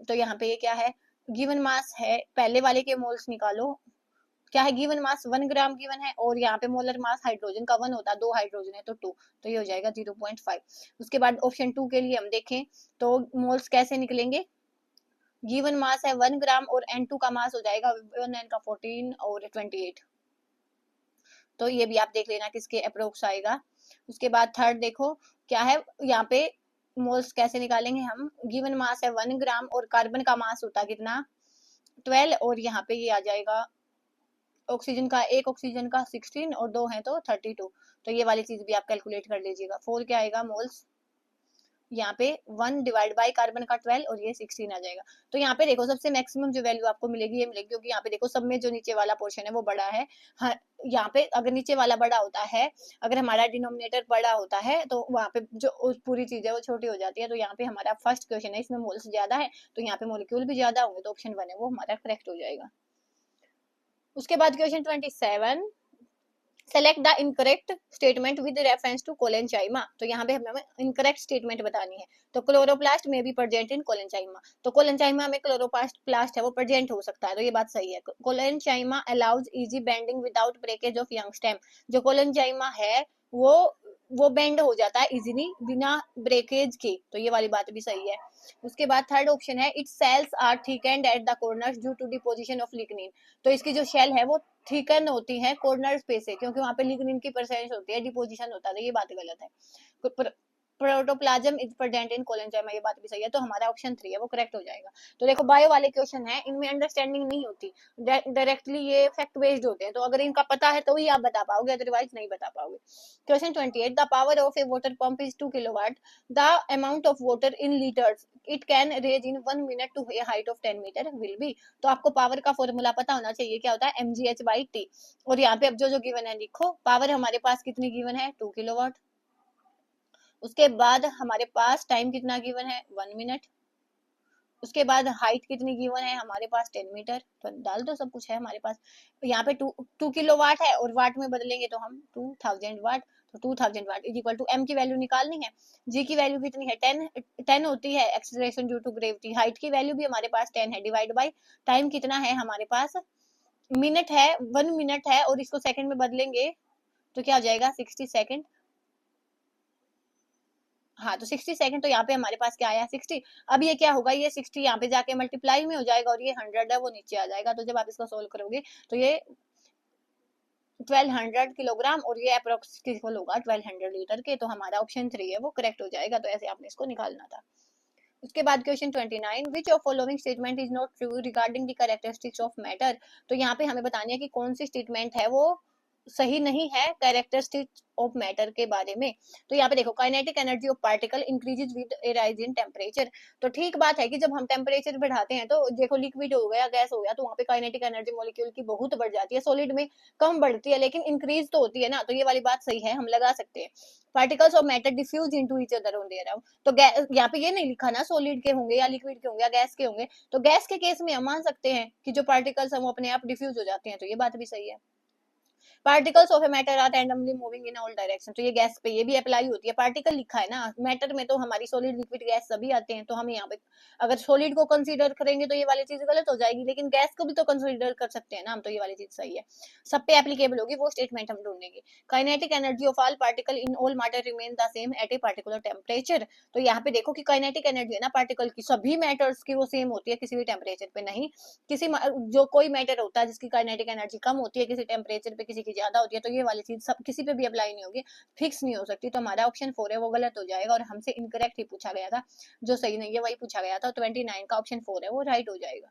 तो यहाँ पे ये क्या है, गिवन मास है, पहले वाले के मोल्स निकालो। क्या है, गिवन मास 1 ग्राम गिवन है, और यहाँ पे मोलर मास हाइड्रोजन का 1 होता है, 2 हाइड्रोजन है तो 2, तो ये हो जाएगा 0.5। उसके बाद ऑप्शन 2 के लिए हम देखें तो मोल्स कैसे निकलेंगे, गिवन मास है 1 ग्राम और N2 का मास हो जाएगा 1N का 14 और 28। तो ये भी आप देख लेना किसके अप्रोक्स आएगा। उसके बाद थर्ड देखो क्या है, यहाँ पे मोल्स कैसे निकालेंगे हम, गिवन मास है 1 ग्राम और कार्बन का मास होता है कितना 12, और यहाँ पे ये आ जाएगा ऑक्सीजन का, एक ऑक्सीजन का 16 और 2 है तो 32। तो ये वाली चीज भी आप कैलकुलेट कर लीजिएगा। 4 क्या आएगा मोल्स, यहाँ पे 1 डिवाइड बाई कार्बन का 12 और ये 16 आ जाएगा। तो यहाँ पे देखो सबसे मैक्सिमम जो वैल्यू आपको मिलेगी ये मिलेगी, क्योंकि यहाँ पे देखो सब में जो नीचे वाला पोर्शन है वो बड़ा है। हाँ, यहाँ पे अगर नीचे वाला बड़ा होता है, अगर हमारा डिनोमिनेटर बड़ा होता है तो वहाँ पे जो पूरी चीज है वो छोटी हो जाती है। तो यहाँ पे हमारा फर्स्ट क्वेश्चन है, इसमें मोल्स ज्यादा है तो यहाँ पे मोलिक्यूल भी ज्यादा होंगे, तो ऑप्शन 1 है वो हमारा करेक्ट हो जाएगा। उसके बाद question 27, select the incorrect statement with reference to collenchyma. तो यहाँ पे हमें इनकरेक्ट स्टेटमेंट बतानी है। तो क्लोरोप्लास्ट में भी प्रेजेंट इन कोलेंचाइमा, तो कोलेंचाइमा में क्लोरोप्लास्ट है वो प्रेजेंट हो सकता है, तो ये बात सही है। Collenchyma allows easy bending without breakage of young stem, जो कोलेंचाइमा है वो बेंड हो जाता है इजीली बिना ब्रेकेज के, तो ये वाली बात भी सही है। उसके बाद थर्ड ऑप्शन है, its cells are thickened at the corners due to deposition of lignin, तो इसकी जो शेल है वो थिकन होती है कॉर्नर पे से, क्योंकि वहां पे लिग्निन की प्रेजेंस होती है, डिपोजिशन होता है, तो ये बात गलत है। प्रोटोप्लाज्म इज प्रेजेंट इन कोलेंजाइमा, ये बात भी सही है, तो हमारा ऑप्शन 3 है वो करेक्ट हो जाएगा। तो देखो बायो वाले क्वेश्चन है इनमें अंडरस्टैंडिंग नहीं होती, डायरेक्टली ये फैक्ट बेस्ड होते हैं, तो अगर इनका पता है तो ही आप बता पाओगे, अदरवाइज नहीं बता पाओगे। Question 28, the power of a water pump is 2 kilowatt, the amount of water in litres it can raise in 1 minute to a height of 10 metre will be. तो आपको पावर का फॉर्मूला पता होना चाहिए, क्या होता है mgh/t, और यहाँ पे अब जो गिवन है लिखो, पावर हमारे पास कितनी गिवन है 2 किलोवाट। उसके बाद हमारे पास टाइम कितना गिवन है 1 मिनट। उसके बाद हाइट कितनी गिवन है हमारे पास 10 मीटर, तो डाल दो सब कुछ है हमारे पास। यहाँ पे 2 किलो वाट है और वाट में बदलेंगे तो हम 2000 वाट, तो 2000 watt is equal to m की वैल्यू निकालनी है, जी की वैल्यू कितनी है 10 होती है acceleration due to gravity, height की वैल्यू भी हमारे पास 10 है, डिवाइड बाई टाइम कितना है हमारे पास मिनट है 1 मिनट है, और इसको सेकंड में बदलेंगे तो क्या हो जाएगा 60 सेकंड। हाँ तो 60 सेकंड, तो यहाँ पे हमारे पास क्या आया 60। अब ये क्या होगा, ये 60 यहाँ पे जाके मल्टीप्लाई में हो जाएगा और ये 100 है वो नीचे आ जाएगा, तो जब आप इसको सोल्व करोगे तो ये 1200 किलोग्राम और ये अप्रोक्स होगा 1200 लीटर के, तो हमारा ऑप्शन 3 है वो करेक्ट हो जाएगा। तो ऐसे आपने इसको निकालना था। उसके बाद question 29, which of following statement is not true regarding the characteristics of matter. तो यहाँ पे हमें बतानी है कि कौन सी स्टेटमेंट है वो सही नहीं है कैरेक्टरिस्टिक्स ऑफ मैटर के बारे में। तो यहाँ पे देखो kinetic energy of particle increases with A rise in temperature, तो ठीक बात है कि जब हम टेम्परेचर बढ़ाते हैं तो देखो लिक्विड हो गया गैस हो गया तो वहाँ पे काइनेटिक एनर्जी मॉलिक्यूल की बहुत बढ़ जाती है, सॉलिड में कम बढ़ती है लेकिन इंक्रीज तो होती है ना, तो ये वाली बात सही है, हम लगा सकते हैं। Particles of matter diffuse into each other on their around, तो यहाँ पे ये नहीं लिखा ना सॉलिड के होंगे या लिक्विड के होंगे या गैस के होंगे, तो गैस के केस में हम मान सकते हैं कि जो पार्टिकल्स हैं वो अपने आप डिफ्यूज हो जाते हैं, तो ये बात भी सही है। Particles of a matter are randomly moving in all direction, तो ये गैस पे ये भी अप्लाई होती है। पार्टिकल लिखा है ना, मैटर में तो हमारी सॉलिड लिक्विड गैस सभी आते हैं, तो हम यहाँ पे अगर सॉलिड को कंसीडर करेंगे तो ये वाली चीज गलत हो जाएगी, लेकिन गैस को भी तो कंसीडर कर सकते हैं ना हम, तो ये वाली चीज सही है, सब पे एप्लीकेबल होगी, वो स्टेटमेंट हम ढूंढेंगे। Kinetic energy of all particle in all matter remain the same at a particular temperature, तो यहाँ पे देखो कि काइनेटिक एनर्जी है ना पार्टिकल की, सभी मैटर्स की वो सेम होती है, किसी भी टेम्परेचर पे नहीं। किसी जो कोई मैटर होता है जिसकी काइनेटिक एनर्जी कम होती है किसी टेम्परेचर पे, किसी की ज्यादा होती है, तो ये वाली चीज सब किसी पे भी अप्लाई नहीं होगी, फिक्स नहीं हो सकती। तो हमारा ऑप्शन 4 है वो गलत हो जाएगा, और हमसे इनकरेक्ट ही पूछा गया था, जो सही नहीं है वही पूछा गया था। 29 का ऑप्शन 4 है वो राइट हो जाएगा।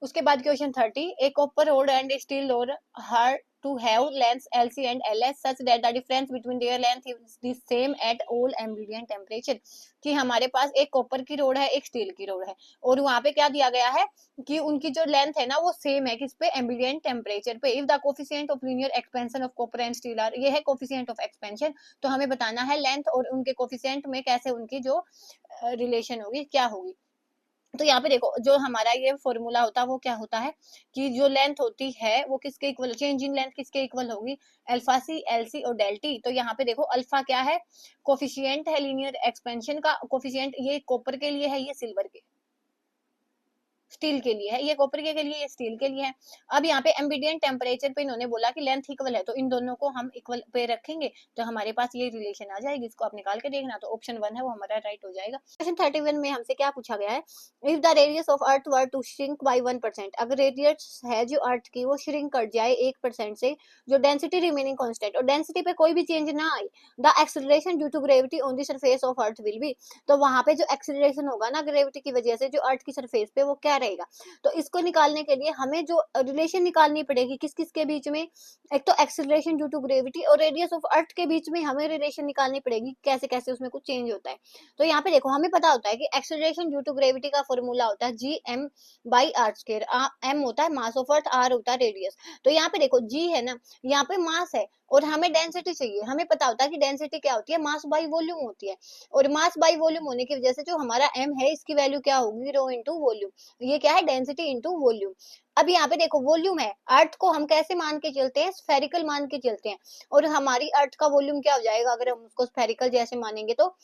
उसके बाद question 30, A copper road and steel road her to have lengths LC and LS such that the difference between their length is the same at all ambient temperature, कि हमारे पास एक कॉपर की रोड है एक स्टील की रोड है, और वहां पे क्या दिया गया है कि उनकी जो लेंथ है ना वो सेम है किस पे, एम्बिएंट टेम्परेचर पे। If the coefficient of linear expansion of copper and steel are, ये है कोफिशिएंट ऑफ एक्सपेंशन, तो हमें बताना है लेंथ और उनके कोफिशिएंट में कैसे उनकी जो रिलेशन होगी क्या होगी। तो यहाँ पे देखो जो हमारा ये फॉर्मूला होता है वो क्या होता है कि जो लेंथ होती है वो किसके इक्वल, चेंज इन लेंथ किसके इक्वल होगी, अल्फा सी एल सी और डेल टी। तो यहाँ पे देखो अल्फा क्या है, कोफिशिएंट है लीनियर एक्सपेंशन का कोफिशिएंट, ये कॉपर के लिए है, ये सिल्वर के स्टील के लिए है, ये कॉपर के लिए, ये स्टील के लिए है। अब यहाँ पे एम्बिडियंट टेम्परेचर पे इन्होंने बोला कि लेंथ इक्वल है, तो इन दोनों को हम इक्वल पे रखेंगे तो हमारे पास ये रिलेशन आ जाएगी, इसको आप निकाल के देखना, तो ऑप्शन 1 है वो हमारा राइट हो जाएगा। क्वेश्चन 31 में हमसे क्या पूछा गया है, if the radius of earth were to shrink by 1%, अगर रेडियस है जो अर्थ की वो श्रिंक कर जाए 1% से, जो डेंसिटी रिमेनिंग कांस्टेंट, और डेंसिटी पे कोई भी चेंज ना आए, the acceleration due to gravity on the surface of earth will be, तो वहां पे जो एक्सेलरेशन होगा ना ग्रेविटी की वजह से जो अर्थ की सरफेस पे वो क्या रहेगा। तो इसको निकालने के लिए हमें जो रिलेशन निकालनी पड़ेगी किस किस के बीच में, एक तो एक्सेलरेशन ड्यू टू ग्रेविटी और रेडियस ऑफ अर्थ के बीच में हमें रिलेशन निकालनी पड़ेगी, कैसे कैसे उसमें कुछ चेंज होता है। तो यहाँ पे देखो हमें पता होता है कि एक्सेलरेशन ड्यू टू ग्रेविटी का फॉर्मूला होता है G M by R square, M होता है मास ऑफ अर्थ, आर होता है रेडियस। तो यहाँ पे देखो जी है ना, यहाँ पे मास है और हमें डेंसिटी चाहिए, हमें पता होता है कि डेंसिटी क्या होती है, मास बाई वॉल्यूम होती है, और मास बाई वॉल्यूम होने की वजह से जो हमारा एम है इसकी वैल्यू क्या होगी, रो इंटू वॉल्यूम, ये क्या है डेंसिटी इंटू वॉल्यूम। अब यहाँ पे देखो वॉल्यूम है, अर्थ को हम कैसे मान के चलते हैं, स्फेरिकल मान के चलते हैं, और हमारी अर्थ का वॉल्यूम क्या हो जाएगा अगर हम उसको स्फेरिकल जैसे मानेंगे, तो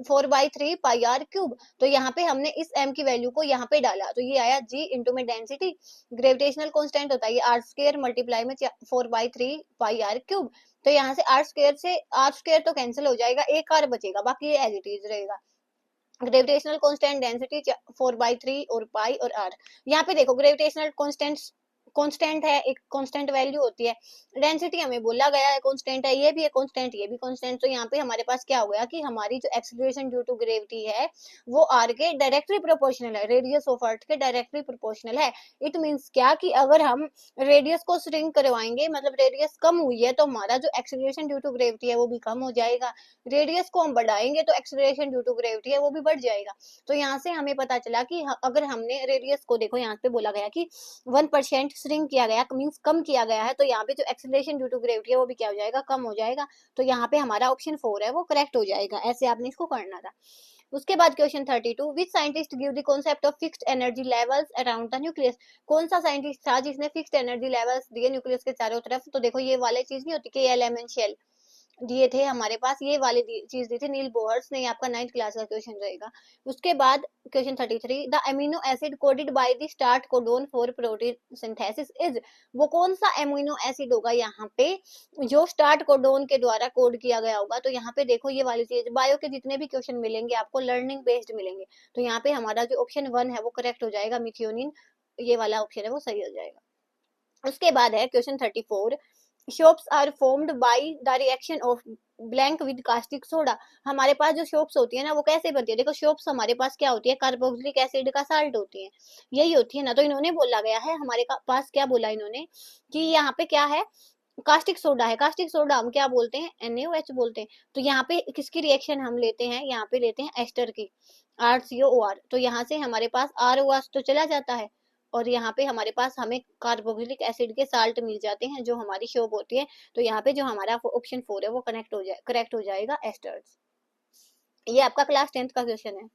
4/3 पाई आर क्यूब। तो यहाँ पे हमने इस m की वैल्यू को यहाँ पे डाला, तो ये आया g इंटू में डेंसिटी, ग्रेविटेशनल कांस्टेंट होता है ये आर स्क्वायर मल्टीप्लाई में 4/3 पाई आर क्यूब। तो यहाँ से आर स्क्वायर तो कैंसिल हो जाएगा, एक आर बचेगा, बाकी ये एज इट इज रहेगा। ग्रेविटेशनल कांस्टेंट डेंसिटी 4/3 और पाई और आर। यहाँ पे देखो ग्रेविटेशनल कांस्टेंट है, एक कांस्टेंट वैल्यू होती है, डेंसिटी हमें बोला गया है कांस्टेंट है, ये भी है कांस्टेंट ये भी कांस्टेंट। तो यहाँ पे हमारे पास क्या हो गया कि हमारी जो एक्सेलरेशन ड्यू टू ग्रेविटी है वो आर के डायरेक्टली प्रोपोर्शनल है, रेडियस ऑफ अर्थ के डायरेक्टली प्रोपोर्शनल है। इट मींस क्या कि अगर हम रेडियस को श्रिंक करवाएंगे, मतलब रेडियस कम हुई है, तो हमारा जो एक्सेलरेशन ड्यू टू ग्रेविटी है वो भी कम हो जाएगा, रेडियस को हम बढ़ाएंगे तो एक्सेलरेशन ड्यू टू ग्रेविटी है वो भी बढ़ जाएगा। तो यहाँ से हमें पता चला कि अगर हमने रेडियस को देखो यहाँ पे बोला गया कि 1% श्रिंक किया गया, मींस कम किया गया है, तो यहाँ पे जो एक्सेलरेशन ड्यू टू ग्रेविटी है वो भी क्या हो जाएगा, कम हो जाएगा। तो यहाँ पे हमारा ऑप्शन 4 है वो करेक्ट हो जाएगा, ऐसे आपने इसको करना था। उसके बाद question 32, which scientist give the concept of fixed energy levels around the nucleus, कौन सा साइंटिस्ट था जिसने फिक्स्ड एनर्जी लेवल्स दिए न्यूक्लियस के चारों तरफ। तो देखो ये वाले चीज नहीं होती कि एलिमेंट शेल दिए थे हमारे पास, ये वाली चीज दी थी नील बोहर्स ने, आपका 9th क्लास का क्वेश्चन रहेगा। उसके बाद question 33, the amino acid coded by the start codon for protein synthesis is, वो कौन सा अमीनो एसिड होगा यहाँ पे जो स्टार्ट कोडोन के द्वारा कोड किया गया होगा। तो यहाँ पे देखो ये वाली चीज, बायो के जितने भी क्वेश्चन मिलेंगे आपको लर्निंग बेस्ड मिलेंगे, तो यहाँ पे हमारा जो ऑप्शन 1 है वो करेक्ट हो जाएगा, मिथियोनिन ये वाला ऑप्शन है वो सही हो जाएगा। उसके बाद है question 34, soaps are formed by the reaction of blank with caustic soda, हमारे पास जो सोप्स होती है ना वो कैसे बनती है, देखो सोप्स हमारे पास क्या होती है, कार्बोक्सिलिक एसिड का साल्ट होती है, यही होती है ना। तो इन्होंने बोला गया है हमारे पास क्या बोला इन्होंने कि यहाँ पे क्या है, कास्टिक सोडा है, कास्टिक सोडा हम क्या बोलते हैं, NaOH बोलते हैं। तो यहाँ पे किसकी रिएक्शन हम लेते हैं, यहाँ पे लेते हैं एस्टर की, RCOOR, तो यहाँ से हमारे पास ROH तो चला जाता है, और यहाँ पे हमारे पास हमें कार्बोक्सिलिक एसिड के साल्ट मिल जाते हैं जो हमारी शोप होती है। तो यहाँ पे जो हमारा ऑप्शन 4 है वो करेक्ट हो जाएगा एस्टर्स। ये आपका क्लास 10th का क्वेश्चन है।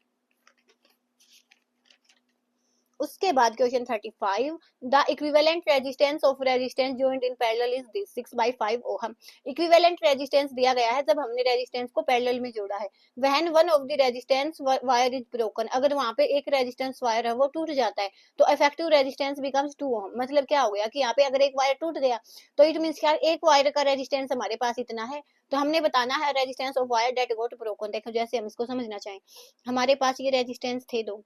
उसके बाद question 35, the equivalent resistance of resistance joint in parallel is this 6/5 ohm. Equivalent resistance दिया गया है जब हमने रेजिस्टेंस को पैरेलल में जोड़ा है। When one of the resistance wire is broken, अगर वहां पे एक रेजिस्टेंस वायर है वो टूट जाता है तो इफेक्टिव रेजिस्टेंस बिकम्स 2 ओहम। मतलब क्या हो गया कि यहाँ पे अगर एक वायर टूट गया तो इट मींस क्या, एक वायर का रेजिस्टेंस हमारे पास इतना है, तो हमने बताना है resistance of wire that got broken. देखो जैसे हम इसको समझना चाहें, हमारे पास ये रेजिस्टेंस थे दो,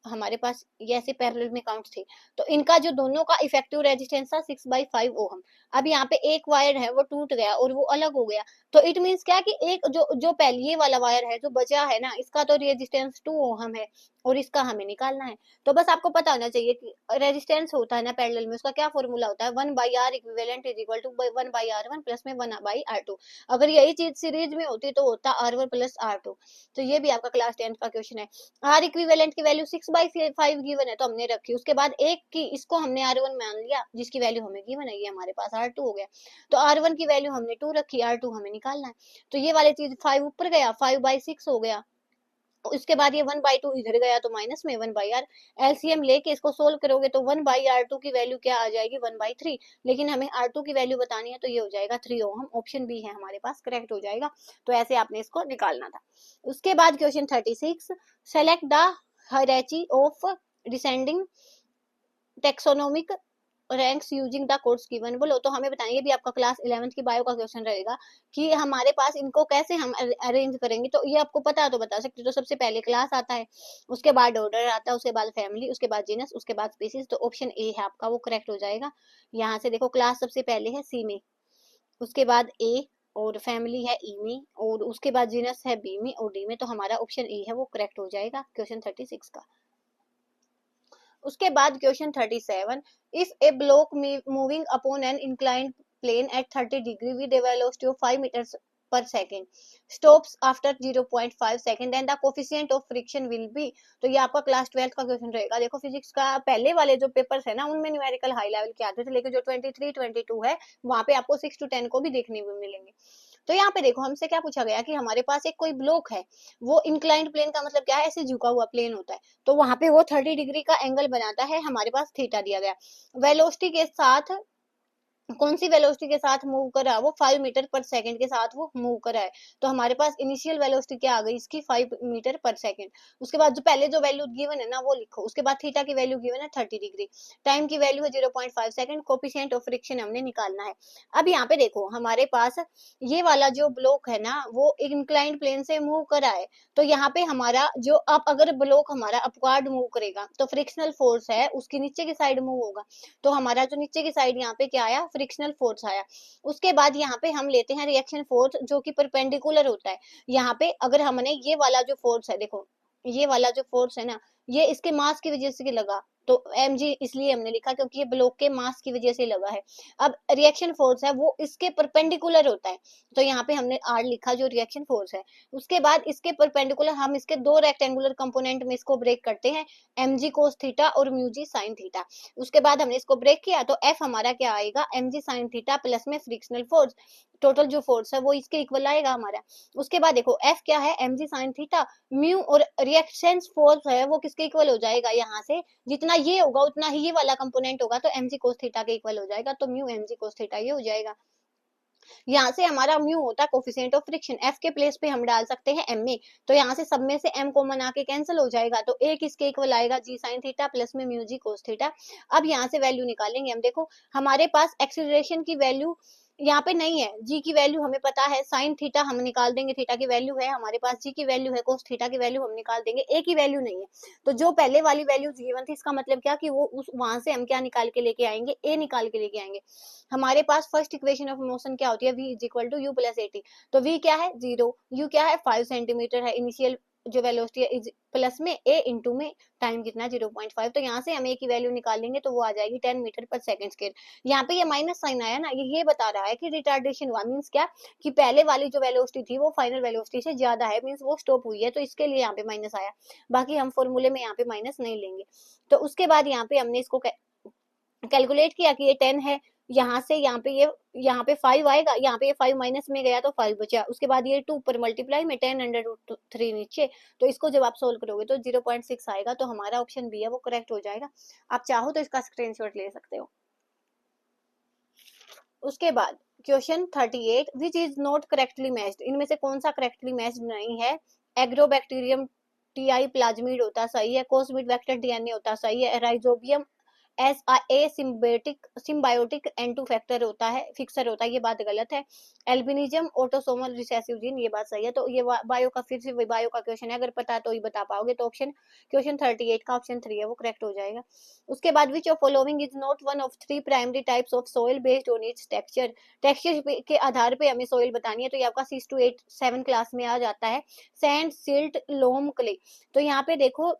हमारे पास ये ऐसे पैरेलल में काउंट थे, तो इनका जो दोनों का इफेक्टिव रेजिस्टेंस था 6/5 ओहम। अब यहाँ पे एक वायर है वो टूट गया और वो अलग हो गया, तो इट मींस क्या कि एक जो जो पहले ये वाला वायर है जो बचा है ना, इसका तो रेजिस्टेंस 2 ओहम है और इसका हमें निकालना है। तो बस आपको पता होना चाहिए कि रेजिस्टेंस होता है ना पैरेलल में, उसका क्या फॉर्मूला होता है, 1/R equivalent is equal to 1/R1 plus में 1/R2। अगर यही चीज सीरीज में होती तो होता R1 प्लस R2। तो ये भी आपका क्लास 10 का क्वेश्चन है। आर इक्विवेलेंट की वैल्यू 6/5 गिवन है तो हमने रखी, उसके बाद एक की इसको हमने R1 मान लिया जिसकी वैल्यू हमें गिवन है, ये हमारे पास R2 हो गया, तो R1 की वैल्यू हमने 2 रखी, R2 हमें निकालना है। तो ये वाली चीज 5 ऊपर गया, 5/6 हो गया, उसके बाद ये 1/2 इधर गया तो माइनस में 1/R। एलसीएम लेके इसको सोल्व करोगे तो 1/R2 की वैल्यू क्या आ जाएगी, 1/3। लेकिन हमें R2 की वैल्यू बतानी है तो ये हो जाएगा 3 ओहम। ऑप्शन बी है हमारे पास, करेक्ट हो जाएगा। तो ऐसे आपने इसको निकालना था। उसके बाद question 36, select the hierarchy of descending taxonomic ranks using the codes given. बोलो तो हमें बताएंगे, भी आपका क्लास 11th की बायो का क्वेश्चन रहेगा कि हमारे पास इनको कैसे हम अरेंज करेंगे। तो ये आपको पता तो बता सकते हो। तो सबसे पहले क्लास आता है, उसके बाद ऑर्डर आता है, उसके बाद फैमिली, उसके बाद जीनस, उसके बाद स्पीसीज। तो ऑप्शन ए है आपका, वो करेक्ट हो जाएगा। यहाँ से देखो क्लास सबसे पहले है सी में, उसके बाद ए, और फैमिली है ई में, और उसके बाद जीनस है बी में और डी में। तो हमारा ऑप्शन ए है वो करेक्ट हो जाएगा क्वेश्चन 36 का। उसके बाद question 37, if a block moving upon an inclined plane at 30 degree with a velocity of 5 meters per second stops after 0.5 second and the coefficient of friction will be. तो ये आपका क्लास 12 का क्वेश्चन रहेगा। देखो फिजिक्स का पहले वाले जो पेपर्स है ना उनमें न्यूमेरिकल हाई लेवल के आते थे, लेकिन जो 23 22 है वहां पे आपको 6 to 10 को भी देखने को मिलेंगे। तो यहाँ पे देखो हमसे क्या पूछा गया कि हमारे पास एक कोई ब्लॉक है, वो इंक्लाइंड प्लेन का मतलब क्या है, ऐसे झुका हुआ प्लेन होता है, तो वहां पे वो 30 डिग्री का एंगल बनाता है, हमारे पास थीटा दिया गया। वेलोसिटी के साथ, कौन सी वेलोसिटी के साथ मूव कर रहा है, वो 5 मीटर पर सेकंड के साथ वो मूव कर रहा है। तो हमारे पास इनिशियल वेलोसिटी क्या आ गई इसकी, 5 मीटर पर सेकंड। उसके बाद जो पहले जो वैल्यू गिवन है ना वो लिखो, उसके बाद थीटा की वैल्यू गिवन है 30 डिग्री, टाइम की वैल्यू है 0.5 सेकंड, कोफिशिएंट ऑफ फ्रिक्शन हमने निकालना है। अब यहाँ पे देखो हमारे पास ये वाला जो ब्लॉक है ना वो इंक्लाइंड प्लेन से मूव कर रहा है, तो यहाँ पे हमारा जो अब अगर ब्लॉक हमारा अपवार्ड मूव करेगा तो फ्रिक्शनल फोर्स है उसकी नीचे की साइड मूव होगा, तो हमारा जो नीचे की साइड यहाँ पे क्या आया, फ्रिक्शनल फोर्स आया। उसके बाद यहाँ पे हम लेते हैं रिएक्शन फोर्स जो कि परपेंडिकुलर होता है। यहाँ पे अगर हमने ये वाला जो फोर्स है, देखो ये वाला जो फोर्स है ना ये इसके मास की वजह से लगा, तो mg इसलिए हमने लिखा क्योंकि ये ब्लॉक के मास की वजह से लगा है। अब रिएक्शन फोर्स है वो इसके परपेंडिकुलर होता है, तो यहाँ पे हमने r लिखा जो रिएक्शन फोर्स है। उसके बाद इसके परपेंडिकुलर हम इसके दो रेक्टेंगुलर कंपोनेंट में इसको ब्रेक करते हैं, mg cos थीटा और μg sin थीटा। उसके बाद हमने इसको ब्रेक किया तो f हमारा क्या आएगा, mg sin थीटा प्लस में फ्रिक्शनल फोर्स, टोटल जो फोर्स है वो इसके इक्वल आएगा हमारा। उसके बाद देखो f क्या है, mg sin थीटा, म्यू और रिएक्शन फोर्स है वो किसके इक्वल हो जाएगा, यहाँ से जितना ये होगा उतना ही ये वाला कंपोनेंट होगा, तो mg cos थीटा के इक्वल हो जाएगा, तो म्यू mg cos थीटा ये हो जाएगा। यहाँ से हमारा म्यू होता है कोफिशिएंट ऑफ फ्रिक्शन, f के प्लेस पे हम डाल सकते हैं m में, तो यहाँ से सब में से m कॉमन आके कैंसिल हो जाएगा, तो एक इसके इक्वल आएगा g sin थीटा प्लस में म्यू g cos थीटा। अब यहाँ से वैल्यू निकालेंगे हम, देखो हमारे पास एक्सीलरेशन की वैल्यू यहाँ पे नहीं है, g की वैल्यू हमें पता है, sin थीटा हम निकाल देंगे, थीटा की वैल्यू है हमारे पास, g की वैल्यू है, cos थीटा की वैल्यू हम निकाल देंगे, a की वैल्यू नहीं है। तो जो पहले वाली वैल्यू गिवन थी इसका मतलब क्या कि वो उस वहां से हम क्या निकाल के लेके आएंगे, a निकाल के लेके आएंगे। हमारे पास फर्स्ट इक्वेशन ऑफ मोशन क्या होती है, v is equal to u plus a t, तो v क्या है 0, u क्या है 5 सेंटीमीटर है, इनिशियल जो वेलोसिटी है इज प्लस में a इंटू में टाइम कितना 0.5, तो यहाँ से हम a की वैल्यू निकालेंगे तो वो आ जाएगी 10 मीटर पर सेकंड स्क्वायर। यहाँ पे ये माइनस साइन आया ना, ये बता रहा है कि रिटार्डेशन हुआ, मीन्स क्या कि पहले वाली जो वेलोसिटी थी वो फाइनल वेलोसिटी से ज्यादा है, मीन्स वो स्टॉप हुई है, तो इसके लिए यहाँ पे माइनस आया। बाकी हम फॉर्मूले में यहाँ पे माइनस नहीं लेंगे। तो उसके बाद यहाँ पे हमने इसको कैलकुलेट किया कि ये 10 है, यहाँ से यहाँ पे 5 आएगा, यहाँ पे ये 5 माइनस में गया तो 5 बचा, उसके बाद ये 2 ऊपर मल्टीप्लाई में 10 अंडर रूट 3 नीचे, तो इसको जब आप सोल्व करोगे तो 0.6 आएगा, तो हमारा ऑप्शन बी है वो करेक्ट हो जाएगा। आप चाहो तो इसका स्क्रीनशॉट ले सकते हो। उसके बाद question 38, which is not correctly matched, इनमें से कौन सा करेक्टली मैच्ड नहीं है। एग्रोबैक्टीरियम टीआई प्लाज्मिड होता सही है, कोस्मिड वेक्टर डीएनए होता सही है, rhizobium as a symbiotic N two factor होता है, फिक्सर होता है, ये बात गलत है। एल्बिनिज्म ऑटोसोमल रिसेसिव जीन, ये बात सही है। तो ये बायो का फिर से बायो का क्वेश्चन है, अगर पता तो ही बता पाओगे, तो क्वेश्चन 38 का ऑप्शन 3 है वो करेक्ट हो जाएगा। उसके बाद विच of following is not one of 3 primary types of soil based on it's texture के आधार पे हमें सोइल बतानी है, तो ये आपका 6 to 8 7 क्लास में आ जाता है। सैंड, सिल्ट, लोम, क्ले। तो यहाँ पे देखो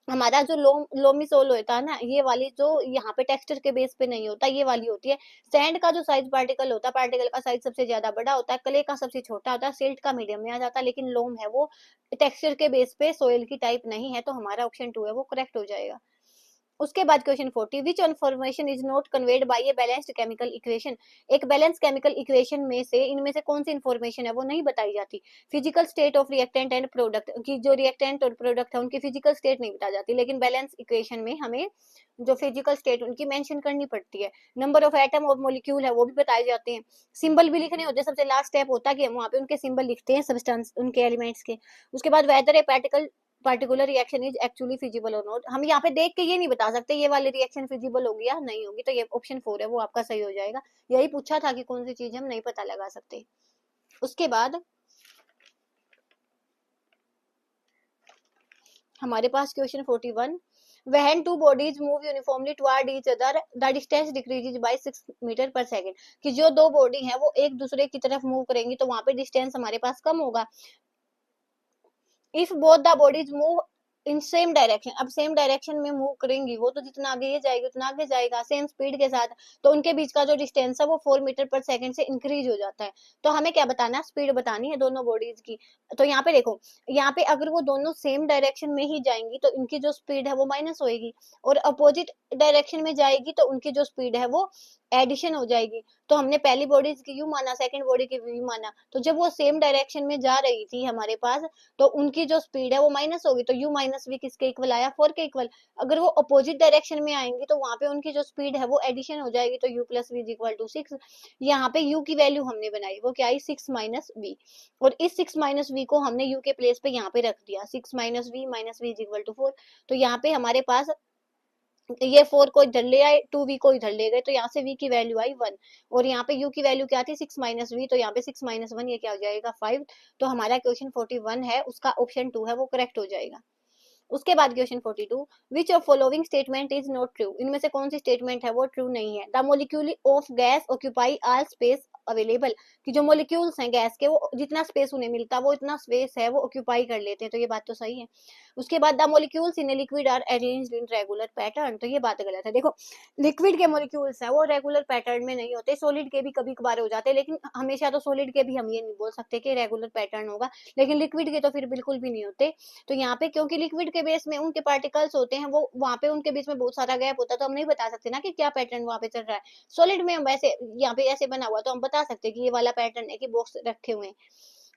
हमारा जो लोमी सोल होता है ना, ये वाली जो यहाँ पे टेक्सचर के बेस पे नहीं होता, ये वाली होती है। सैंड का जो साइज पार्टिकल होता है, पार्टिकल का साइज सबसे ज्यादा बड़ा होता है, क्ले का सबसे छोटा होता है, सिल्ट का मीडियम में आ जाता है, लेकिन लोम है वो टेक्सचर के बेस पे सोयल की टाइप नहीं है, तो हमारा ऑप्शन 2 है वो करेक्ट हो जाएगा। उसके बाद question 40, which information is not conveyed bye a balanced chemical equation, एक बैलेंस केमिकल इक्वेशन में से इनमें से कौन सी इन्फॉर्मेशन है वो नहीं बताई जाती। Physical state of reactant and product की, जो रिएक्टेंट और प्रोडक्ट है उनकी फिजिकल स्टेट नहीं बताई जाती, लेकिन बैलेंस इक्वेशन में हमें जो फिजिकल स्टेट उनकी मेंशन करनी पड़ती है। नंबर ऑफ एटम और मॉलिक्यूल है वो भी बताए जाते हैं, सिंबल भी लिखने होते हैं, सबसे लास्ट स्टेप होता है कि हम वहाँ पे उनके सिंबल लिखते हैं सब्सटेंस उनके एलिमेंट्स के। उसके बाद whether a particular reaction is actually feasible और नॉट, हम यहाँ पे देख के ये नहीं बता सकते ये वाली रिएक्शन फिजिबल होगी या नहीं होगी, तो ये ऑप्शन 4 है वो आपका सही हो जाएगा। यही पूछा था कि कौन सी चीज हम नहीं पता लगा सकते। उसके बाद हमारे पास question 41, when two bodies move uniformly toward each other the distance decreases by 6 metre पर सेकेंड, कि जो दो बॉडी है वो एक दूसरे की तरफ मूव करेंगी तो वहां पे डिस्टेंस हमारे पास कम होगा। If both the bodies move in same direction, अब सेम डायरेक्शन में मूव करेंगी वो तो जितना आगे ये जाएगी उतना आगे जाएगा सेम स्पीड के साथ, तो उनके बीच का जो डिस्टेंस है वो 4 मीटर पर सेकंड से इंक्रीज हो जाता है। तो हमें क्या बताना है, स्पीड बतानी है दोनों बॉडीज की। तो यहाँ पे देखो, यहाँ पे अगर वो दोनों सेम डायरेक्शन में ही जाएंगी तो इनकी जो स्पीड है वो माइनस होएगी, और अपोजिट डायरेक्शन में जाएगी तो उनकी जो स्पीड है वो एडिशन हो जाएगी। तो हमने पहली बॉडीज की यू माना, सेकंड बॉडी की यू माना, तो जब वो सेम डायरेक्शन में जा रही थी हमारे पास तो उनकी जो स्पीड है वो माइनस होगी, तो u माइनस वी किसके इक्वल आया, 4 के इक्वल। अगर वो अपोजिट डायरेक्शन में आएंगी तो वहां पे उनकी जो स्पीड है वो एडिशन हो जाएगी, तो u plus v is equal to 6। यहाँ पे u की वैल्यू हमने बनाई वो क्या आई, 6 माइनस वी, और इस 6 माइनस वी को हमने u के प्लेस पे यहाँ पे रख दिया, 6 minus v is equal to 4। तो यहाँ पे हमारे पास ये 4 को इधर ले आए, 2 वी को इधर ले गए, तो यहाँ से v की वैल्यू आई 1, और यहाँ पे u की वैल्यू क्या थी 6 माइनस वी, तो यहाँ पे 6 माइनस 1 ये क्या हो जाएगा 5। तो हमारा क्वेश्चन 41 है उसका ऑप्शन 2 है वो करेक्ट हो जाएगा। उसके बाद question 42, which of following statement is not true, इनमें से कौन सी स्टेटमेंट है वो ट्रू नहीं है। The molecule of gas occupy all space available, कि जो मोलिक्यूल्स हैं गैस के वो जितना स्पेस उन्हें मिलता वो इतना स्पेस है वो ऑक्यूपाई कर लेते हैं, तो ये बात तो सही है। उसके बाद the molecules in liquid are arranged in regular pattern, तो ये बात गलत है। देखो लिक्विड के मोलिक्यूल्स है वो रेगुलर पैटर्न में नहीं होते, सॉलिड के भी कभी कभार हो जाते हैं, लेकिन हमेशा तो सॉलिड के भी हम ये नहीं बोल सकते कि रेगुलर पैटर्न होगा, लेकिन लिक्विड के तो फिर बिल्कुल भी नहीं होते। तो यहाँ पे क्योंकि लिक्विड के बेस में उनके पार्टिकल्स होते हैं वो वहां पे उनके बीच में बहुत सारा गैप होता है, तो हम नहीं बता सकते ना कि क्या पैटर्न वहां पे चल रहा है। सॉलिड में हम वैसे यहाँ पे ऐसे बना हुआ तो हम बता सकते हैं कि ये वाला पैटर्न है कि बॉक्स रखे हुए हैं।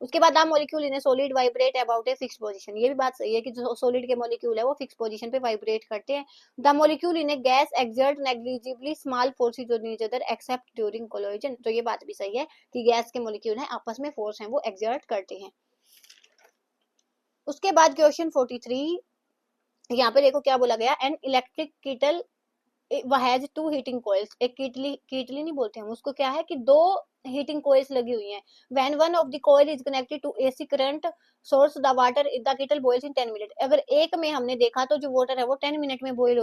उसके बाद the molecule in solid vibrate about a fix position, ये भी बात सही है कि जो सॉलिड के मॉलिक्यूल है वो फिक्स पोजीशन पे वाइब्रेट करते हैं। The molecule in A gas exert negligibly small forces on each other accept during collision, तो ये बात भी सही है कि गैस के मॉलिक्यूल है आपस में फोर्स है वो एक्सर्ट करते हैं। उसके बाद क्वेश्चन 43, यहाँ पे देखो क्या बोला गया, an electric कीटल has 2 heating coils, एक कीटली नहीं बोलते हम उसको, क्या है कि 2 हीटिंग कॉइल्स लगी हुई हैं। When one of the coil is connected to AC current source the water in the kettle boils in 10 minute, अगर एक में हमने देखा तो जो वाटर है वो 10 मिनट में बॉईल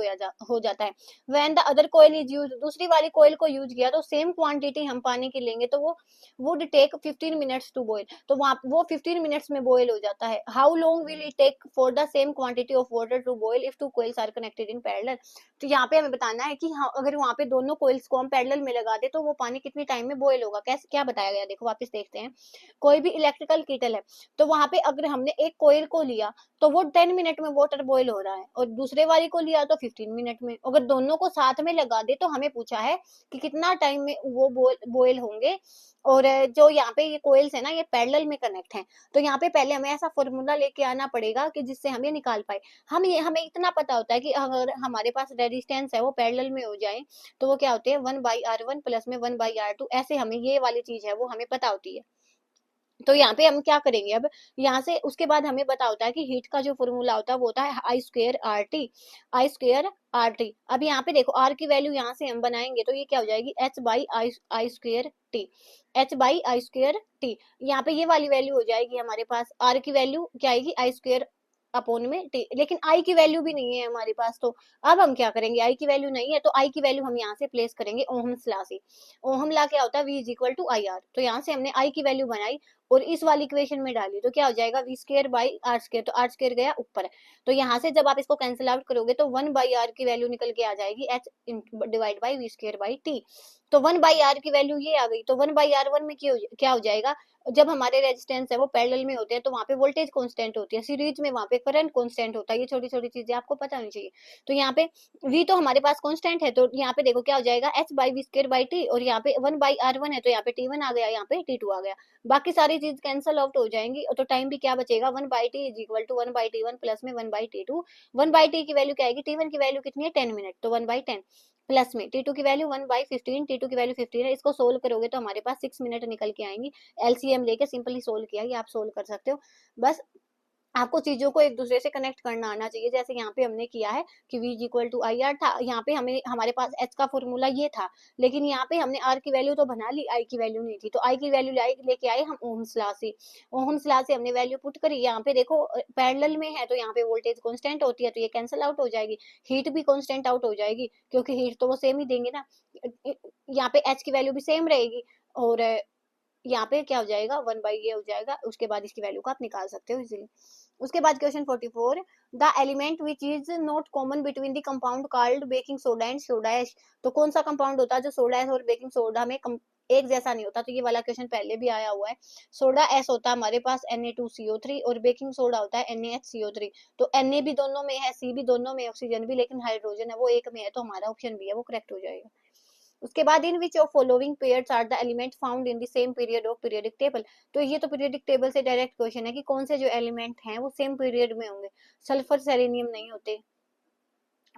हो जाता है। When the other coil is use, दूसरी वाली कॉइल को यूज किया तो सेम क्वांटिटी हम पानी की लेंगे तो वो would take 15 minutes to boil, तो वो 15 मिनट्स में बॉईल हो जाता है। How long will it take for the same quantity of water to boil if 2 coils are connected in parallel, तो यहाँ पे हमें बताना है कि हाँ, अगर वहां पे दोनों कॉइल्स को हम पैरेलल में लगा दे तो वो पानी कितनी टाइम में बॉईल होगा, कैसे क्या बताया गया, देखो वापस देखते हैं। कोई भी इलेक्ट्रिकल केटल है तो वहां पे अगर हमने एक कोयल को लिया तो वो 10 मिनट में वाटर बॉईल हो रहा है, और दूसरे वाली को लिया तो 15 मिनट में। अगर दोनों को साथ में लगा दे तो हमें पूछा है कि कितना टाइम में वो बॉईल होंगे। और जो यहाँ पे ये कोयल्स है ना, ये पैरेलल में कनेक्ट हैं। तो यहाँ पे पहले हमें ऐसा फॉर्मूला लेके आना पड़ेगा कि जिससे हम ये निकाल पाए। हमें इतना पता होता है कि अगर हमारे पास रेजिस्टेंस है वो पैरेलल में हो जाए तो वो क्या होते हैं, 1/R1 प्लस में 1/R2, ऐसे हमें ये वाली चीज है वो हमें पता होती है। तो यहाँ पे हम क्या करेंगे, अब यहाँ से उसके बाद हमें पता होता है कि हीट का जो फॉर्मूला होता है वो होता है I²RT, I²RT। अब यहाँ पे देखो R की वैल्यू यहाँ से हम बनाएंगे तो ये क्या हो जाएगी, H/I²T, H/I²T। यहाँ पे ये वाली वैल्यू हो जाएगी हमारे पास, R की वैल्यू क्या आएगी, I² अपॉन में T, लेकिन I की वैल्यू भी नहीं है हमारे पास। तो अब हम क्या करेंगे, I की वैल्यू नहीं है तो I की वैल्यू हम यहाँ से प्लेस करेंगे ओहम्स लॉ से। ओहम लॉ क्या होता है, V is equal to IR। तो यहाँ से हमने I की वैल्यू बनाई और इस वाली इक्वेशन में डाली तो क्या हो जाएगा, V²/R², तो R² गया ऊपर। तो यहाँ से जब आप इसको कैंसिल आउट करोगे तो 1/R की वैल्यू निकल के आ जाएगी H डिवाइड बाई V²/T। तो 1/R की वैल्यू ये आ गई। तो 1/R1 में क्या हो जाएगा, जब हमारे रेजिस्टेंस है वो पैरेलल में होते हैं तो वहां पे वोल्टेज कांस्टेंट होती है, सीरीज में वहां पे करंट कांस्टेंट होता है। ये छोटी छोटी चीजें आपको पता होनी चाहिए। तो यहाँ पे V तो हमारे पास कांस्टेंट है, तो यहाँ पे देखो क्या हो जाएगा, H/V²/T, और यहाँ पे 1/R1 है तो यहाँ पे T1 आ गया, यहाँ पे T2 आ गया। बाकी सारी चीज कैंसल आउट हो जाएंगी तो टाइम भी क्या बचेगा, 1/T is equal to 1/T1 plus में 1/T2। 1/T की वैल्यू क्या आएगी, T1 की वैल्यू कितनी है, 10 मिनट, तो 1/10 प्लस में T2 की वैल्यू 1/15, T2 की वैल्यू 15 है। इसको सोल्व करोगे तो हमारे पास 6 मिनट निकल के आएंगी। एलसीएम लेके सिंपली सोल्व किया, ये आप सोल्व कर सकते हो। बस आपको चीजों को एक दूसरे से कनेक्ट करना आना चाहिए। जैसे यहाँ पे हमने किया है कि V इक्वल टू IR था, यहाँ पे हमारे पास H का फॉर्मूला ये था, लेकिन यहाँ पे हमने R की वैल्यू तो बना ली, I की वैल्यू नहीं थी। तो I की वैल्यू लेके आए हम ओहम्स लॉ से। ओहम्स लॉ से हमने वैल्यू पुट करी। यहाँ पे देखो पैरेलल में है तो यहाँ पे वोल्टेज कांस्टेंट होती है तो ये कैंसिल आउट हो जाएगी। हीट भी कांस्टेंट आउट हो जाएगी क्योंकि हीट तो वो सेम ही देंगे ना। यहाँ पे H की वैल्यू भी सेम रहेगी, और यहाँ पे क्या हो जाएगा, 1 बाई ये हो जाएगा। उसके बाद इसकी वैल्यू को आप निकाल सकते हो इजीली। उसके बाद question 44, the element which is not common between the compound called baking soda and soda ash. तो कौन सा कंपाउंड होता है जो सोडा ऐश और बेकिंग सोडा में एक जैसा नहीं होता। तो ये वाला क्वेश्चन पहले भी आया हुआ है। सोडा ऐश होता है हमारे पास Na2CO3 और बेकिंग सोडा होता है NaHCO3। तो Na भी दोनों में है, C भी दोनों में, ऑक्सीजन भी, लेकिन हाइड्रोजन है वो एक में है, तो हमारा ऑप्शन भी है वो करेक्ट हो जाएगा। उसके बाद in which of following pairs are the element found in the same period of periodic table. तो ये तो पीरियडिक टेबल से डायरेक्ट क्वेश्चन है कि कौन से जो एलिमेंट हैं वो सेम पीरियड में होंगे। सल्फर सेलेनियम नहीं होते,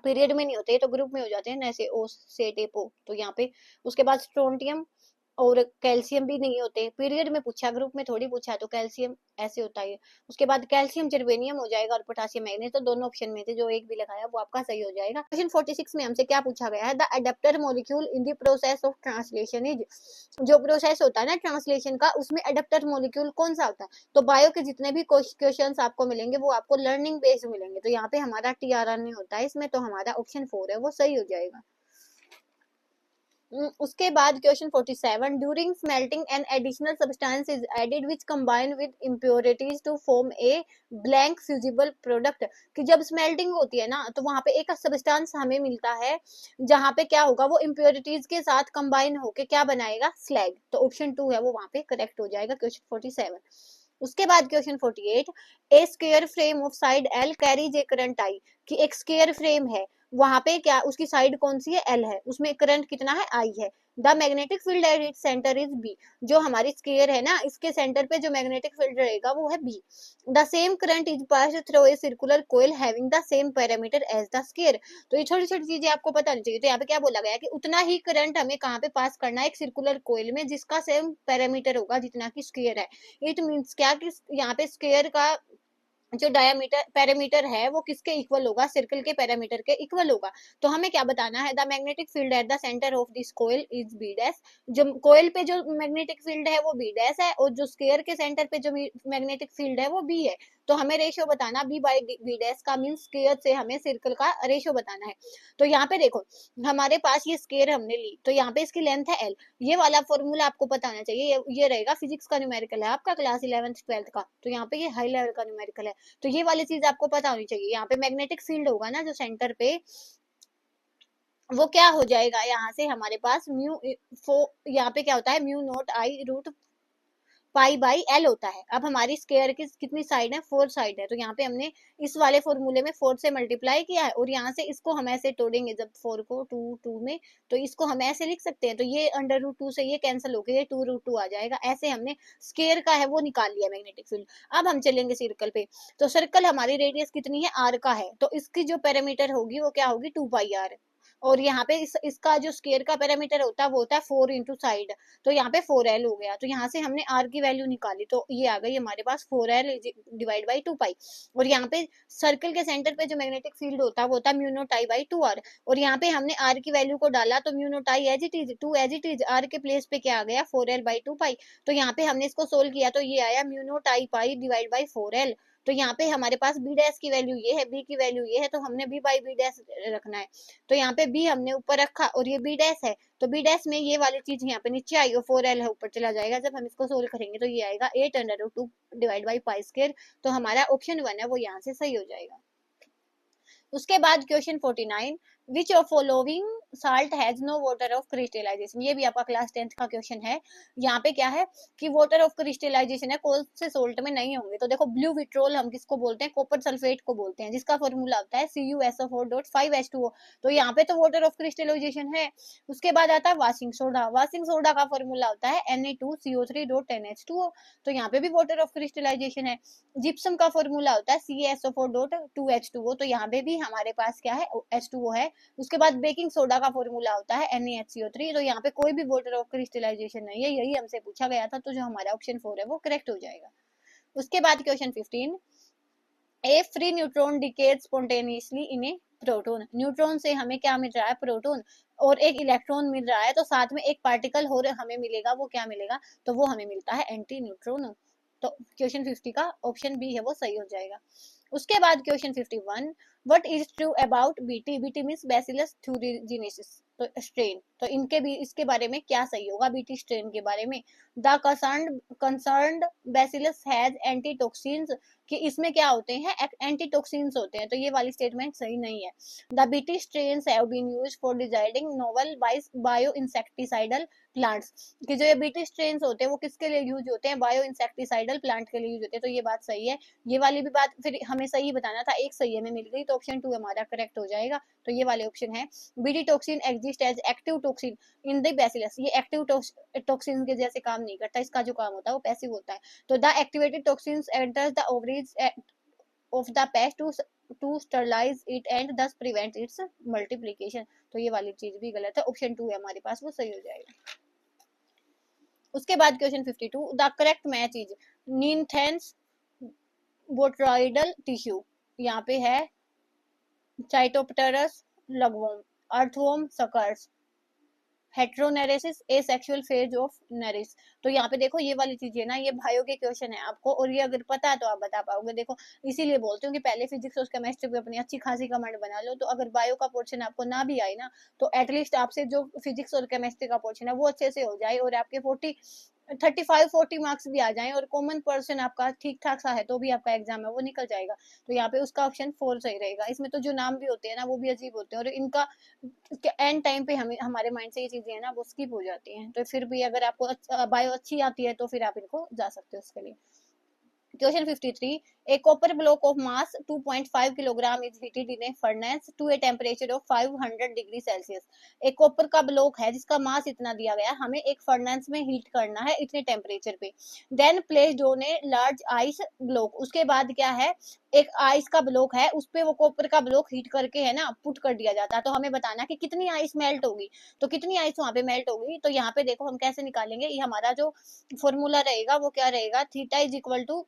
पीरियड में नहीं होते, तो ग्रुप में हो जाते हैं ना, ऐसे ओ से टेपो। तो यहाँ पे उसके बाद स्ट्रोंटियम और कैल्शियम भी नहीं होते, पीरियड में पूछा, ग्रुप में थोड़ी पूछा। तो कैल्शियम ऐसे होता है। उसके बाद कैल्शियम जर्मेनियम हो जाएगा और पोटासियम मैग्नीज। तो दोनों ऑप्शन में थे, जो एक भी लगाया वो आपका सही हो जाएगा। क्वेश्चन 46 में हमसे क्या पूछा गया है, the adapter molecule in the process of translation is. जो प्रोसेस होता है ना ट्रांसलेशन का, उसमें एडेप्टर मॉलिक्यूल कौन सा होता है। तो बायो के जितने भी क्वेश्चन आपको मिलेंगे वो आपको लर्निंग बेस्ड मिलेंगे। तो यहाँ पे हमारा TRNA होता है इसमें, तो हमारा ऑप्शन 4 है वो सही हो जाएगा। उसके बाद question 47, during smelting an additional substance is added which combine with impurities to form a blank fusible product. कि जब स्मेल्टिंग होती है ना तो वहां पे एक सब्सटेंस हमें मिलता है जहां पे क्या होगा, वो इम्प्योरिटीज के साथ कंबाइन होके क्या बनाएगा, स्लैग। तो ऑप्शन 2 है वो वहां पे करेक्ट हो जाएगा क्वेश्चन 47। उसके बाद question 48, A square frame of side L carries A current I। कि एक स्क्वायर फ्रेम है, वहां पे क्या उसकी साइड कौन सी है, L है, उसमें करंट कितना है, I है। The magnetic field at its centre is B। जो हमारी स्क्वायर है ना, इसके सेंटर पे जो मैग्नेटिक फील्ड रहेगा वो है B। The same current is passed through a circular coil having the same parameter as the square. तो ये छोटी छोटी चीजें आपको पता नहीं चाहिए। तो यहाँ पे क्या बोला गया कि उतना ही करंट हमें कहाँ पे पास करना है, एक सर्कुलर कोइल में जिसका सेम पैरामीटर होगा जितना की स्क्वायर है। इट मीन्स क्या कि यहाँ पे स्क्वायर का जो डायमीटर पैरामीटर है वो किसके इक्वल होगा, सर्कल के पैरामीटर के इक्वल होगा। तो हमें क्या बताना है, the magnetic field at the centre of this coil is B dash. जो कोइल पे जो मैग्नेटिक फील्ड है वो बी डैश है, और जो स्क्वायर के सेंटर पे जो मैग्नेटिक फील्ड है वो बी है। तो हमें रेशियो बताना बी बाई बी डैश का, मीन स्क्वायर से हमें सर्कल का रेशियो बताना है। तो यहाँ पे देखो हमारे पास ये स्क्वायर हमने ली, तो यहाँ पे इसकी लेंथ है L। ये वाला फॉर्मूला आपको पता होना चाहिए, ये रहेगा फिजिक्स का न्यूमेरिकल है आपका क्लास 11th 12th का। तो यहाँ पे ये हाई लेवल का न्यूमेरिकल है। तो ये वाली चीज आपको पता होनी चाहिए। यहाँ पे मैग्नेटिक फील्ड होगा ना जो सेंटर पे, वो क्या हो जाएगा, यहाँ से हमारे पास म्यू यहाँ पे क्या होता है, mu naught I root pi by L होता है। अब हमारी स्केयर की कितनी साइड है, 4 साइड है, तो यहाँ पे हमने इस वाले फॉर्मूले में 4 से मल्टीप्लाई किया है, और यहाँ से इसको हम ऐसे तोड़ेंगे जब 4 को 2 में, तो इसको हम ऐसे लिख सकते हैं, तो ये अंडर रूट 2 से ये कैंसिल होकर ये 2 रूट 2 आ जाएगा। ऐसे हमने स्केयर का है वो निकाल लिया मैग्नेटिक फील्ड। अब हम चलेंगे सर्कल पे, तो सर्कल हमारी रेडियस कितनी है, आर का है, तो इसकी जो पैरामीटर होगी वो क्या होगी, 2 पाई आर। और यहाँ पे इसका जो स्केयर का पैरामीटर होता है वो होता है 4 इंटू साइड, तो यहाँ पे 4L हो गया, तो यहाँ से हमने R की वैल्यू निकाली, तो ये आ गई हमारे पास 4L डिवाइड बाई 2 पाई। और यहाँ पे सर्कल के सेंटर पे जो मैग्नेटिक फील्ड होता है वो होता है mu naught I by 2R। और यहाँ पे हमने R की वैल्यू को डाला, तो mu naught I as it is, 2 as it is, R के प्लेस पे क्या आ गया, 4L बाई 2 पाई। तो यहाँ पे हमने इसको सोल्व किया, तो ये आया mu naught I pi divide by 4L। तो यहाँ पे हमारे पास बी डैश की वैल्यू ये है, बी की वैल्यू ये है, तो हमने बी बाई बी डैश रखना है, तो यहाँ पे बी हमने ऊपर रखा और ये बी डैश है, तो बी डैश में ये वाली चीज यहाँ पे नीचे आई और 4L है ऊपर चला जाएगा। जब हम इसको सोल्व करेंगे तो ये आएगा 8 under root 2 divide by pi square. तो हमारा ऑप्शन 1 है वो यहाँ से सही हो जाएगा। उसके बाद question 49, which of following salt has no water of crystallisation, ये भी आपका क्लास 10th का क्वेश्चन है। यहाँ पे क्या है कि वाटर ऑफ क्रिस्टलाइजेशन है, कौन से सोल्ट में नहीं होंगे, तो देखो ब्लू विट्रोल हम किसको बोलते हैं, कॉपर सल्फेट को बोलते हैं, जिसका फॉर्मूला होता है CuSO4.5H2O, तो यहाँ पे तो वाटर ऑफ क्रिस्टलाइजेशन है। उसके बाद आता है वाशिंग सोडा, वाशिंग सोडा का फॉर्मूला होता है Na2CO3.10H2O, तो यहाँ पे भी वाटर ऑफ क्रिस्टलाइजेशन है। जिप्सम का फॉर्मूला होता है CaSO4.2H2O, तो यहाँ पे भी हमारे पास क्या है, H2O है। उसके बाद बेकिंग सोडा का फॉर्मूला होता है NaHCO3, तो यहाँ पे कोई भी वाटर ऑफ क्रिस्टलाइजेशन नहीं है, यही हमसे पूछा गया था, तो जो हमारा ऑप्शन 4 है वो करेक्ट हो जाएगा। उसके बाद क्वेश्चन 15, ए फ्री न्यूट्रॉन डिकेड स्पॉन्टेनियसली इन ए प्रोटॉन, न्यूट्रॉन से हमें क्या मिल रहा है, प्रोटॉन, और एक इलेक्ट्रॉन मिल रहा है, तो साथ में एक पार्टिकल और हमें मिलेगा, वो क्या मिलेगा, तो वो हमें मिलता है एंटी न्यूट्रॉन। तो क्वेश्चन 50 का ऑप्शन बी है वो सही हो जाएगा। उसके बाद question 51, what is true about BT, BT means bacillus thuringiensis, तो स्ट्रेन, तो इनके भी इसके बारे में क्या सही होगा, बीटी स्ट्रेन के बारे में, the concerned bacillus has antitoxins, कि इसमें क्या होते हैं, एंटीटॉक्सिन्स होते हैं, तो ये वाली स्टेटमेंट सही नहीं है। The BT strains have been used for designing novel bio insecticidal plants, कि जो ये बीटी स्ट्रेन्स होते हैं वो किसके लिए यूज होते हैं, बायो इंसेक्टिसाइडल प्लांट के लिए यूज होते हैं, तो ये बात सही है। ये वाली भी बात फिर हमें सही बताना था, एक सही हमें मिल गई, तो ऑप्शन 2 हमारा करेक्ट हो जाएगा, तो ये वाले ऑप्शन है। BT toxin exist as active toxin in the bacillus, ये एक्टिव टॉक्सिन के जैसे काम नहीं करता, इसका जो काम होता है वो पैसिव होता है। तो the activated toxins enters the ovaries of the pest to sterilise it and thus prevent its multiplication, तो ये वाली चीज भी गलत है, ऑप्शन 2 है हमारे पास वो सही हो जाएगा। उसके बाद question 52, the correct match is नीनथेंस बोट्रॉइडल टिश्यू, यहाँ पे है chaetopterus lugworm, earthworm suckers, heteronereis asexual phase of nereis, तो यहाँ पे देखो ये वाली चीजें ना, ये भाइयों के क्वेश्चन है आपको, और ये अगर पता है तो आप बता पाओगे। देखो इसीलिए बोलते हूँ कि पहले फिजिक्स और केमिस्ट्री पे अपनी अच्छी खासी कमेंट बना लो, तो अगर बायो का पोर्शन आपको ना भी आए ना, तो एटलीस्ट आपसे जो फिजिक्स और केमिस्ट्री का पोर्शन है वो अच्छे से हो जाए, और आपके 35-40 मार्क्स भी आ जाएं, और कॉमन पर्सन आपका ठीक ठाक सा है, तो भी आपका एग्जाम है वो निकल जाएगा। तो यहाँ पे उसका ऑप्शन 4 सही रहेगा। इसमें तो जो नाम भी होते हैं ना वो भी अजीब होते हैं, और इनका एंड टाइम पे हमें हमारे माइंड से ये चीजें है ना वो स्किप हो जाती हैं, तो फिर भी अगर आपको बायो अच्छी आती है तो फिर आप इनको जा सकते हो उसके लिए। Question 53, a copper block of mass 2.5 kilogram is heated in a furnace to a temperature of 500 degree Celsius, एक कॉपर का ब्लॉक है जिसका मास इतना दिया गया, हमें एक फर्नेस में हीट करना है इतने टेम्परेचर पे, then placed on a large ice block, उसके बाद क्या है, एक आइस का ब्लॉक है उस पे वो कॉपर का ब्लॉक हीट करके है ना पुट कर दिया जाता है, तो हमें बताना कि कितनी आइस मेल्ट होगी, तो कितनी आइस वहां पे मेल्ट होगी, तो यहाँ पे देखो हम कैसे निकालेंगे, ये हमारा जो फॉर्मूला रहेगा वो क्या रहेगा, theta is equal to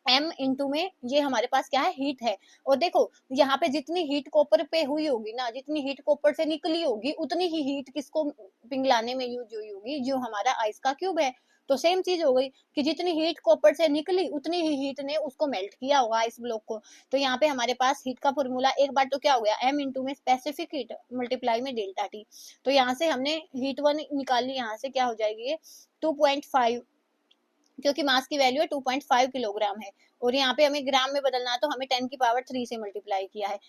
M into में ये हमारे पास क्या है, हीट है, और देखो यहाँ पे जितनी हीट कॉपर पे हुई होगी ना, जितनी हीट कॉपर से निकली होगी उतनी ही हीट किसको पिघलाने में यूज हुई होगी, जो हमारा आइस का क्यूब है। तो सेम चीज हो गई कि जितनी हीट कॉपर से निकली उतनी ही हीट ने उसको मेल्ट किया होगा आइस ब्लॉक को, तो यहाँ पे हमारे पास हीट का फॉर्मूला एक बार तो क्या हो गया, एम इंटू में स्पेसिफिक हीट मल्टीप्लाई में डेल्टा टी, तो यहाँ से हमने हीट 1 निकाली, यहाँ से क्या हो जाएगी ये 2.5, क्योंकि मास की वैल्यू है 2.5 किलोग्राम है, और यहाँ पे हमें ग्राम में बदलना है तो हमें 10⁻³ से मल्टीप्लाई किया है।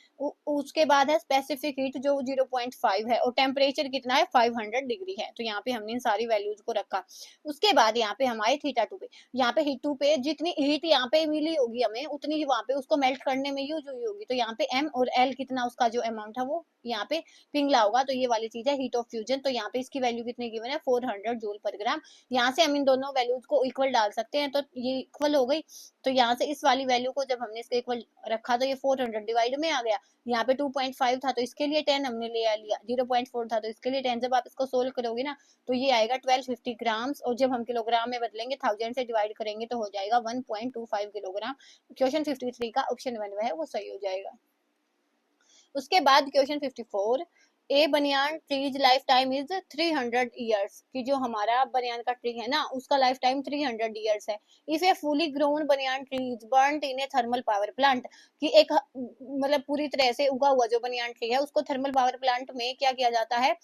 उसके बाद है स्पेसिफिक हीट जो 0.5 है, और टेम्परेचर कितना है 500 डिग्री है। तो यहाँ पे हमने इन सारी वैल्यूज को रखा। उसके बाद यहाँ पे हमारे θ2 पे, यहाँ पे हीट 2 पे जितनी हीट यहाँ पे मिली होगी हमें उतनी ही वहाँ पे उसको मेल्ट करने में यूज हुई होगी। तो यहाँ पे m और l कितना उसका जो अमाउंट है वो यहाँ पे पिघला होगा। तो ये वाली चीज है हीट ऑफ फ्यूजन। तो यहाँ पे इसकी वैल्यू कितनी गिवन है 400 जूल पर ग्राम। यहाँ से हम इन दोनों वैल्यूज को इक्वल डाल सकते हैं, तो ये इक्वल हो गई। तो यहाँ से इस वाली वैल्यू को जब हमने इसके इक्वल रखा तो ये 400 डिवाइड में आ गया। यहाँ पे 2.5 था तो इसके लिए 10 हमने ले लिया, 0.4 था तो इसके लिए 10। जब आप इसको सोल्व करोगे ना तो ये आएगा 1250 ग्राम्स, और जब हम किलोग्राम में बदलेंगे 1000 से डिवाइड करेंगे तो हो जाएगा 1.25 किलोग्राम। क्वेश्चन 53 का ऑप्शन 1 है वो सही हो जाएगा। उसके बाद क्वेश्चन 54, ए बनियान trees life time is 300 years, कि जो हमारा बनियान का ट्री है ना उसका लाइफ टाइम 300 ईयर्स है। If A fully grown banyan tree is burned in A thermal power plant, कि एक मतलब पूरी तरह से उगा हुआ जो बनियान ट्री है उसको थर्मल पावर प्लांट में क्या किया जाता है,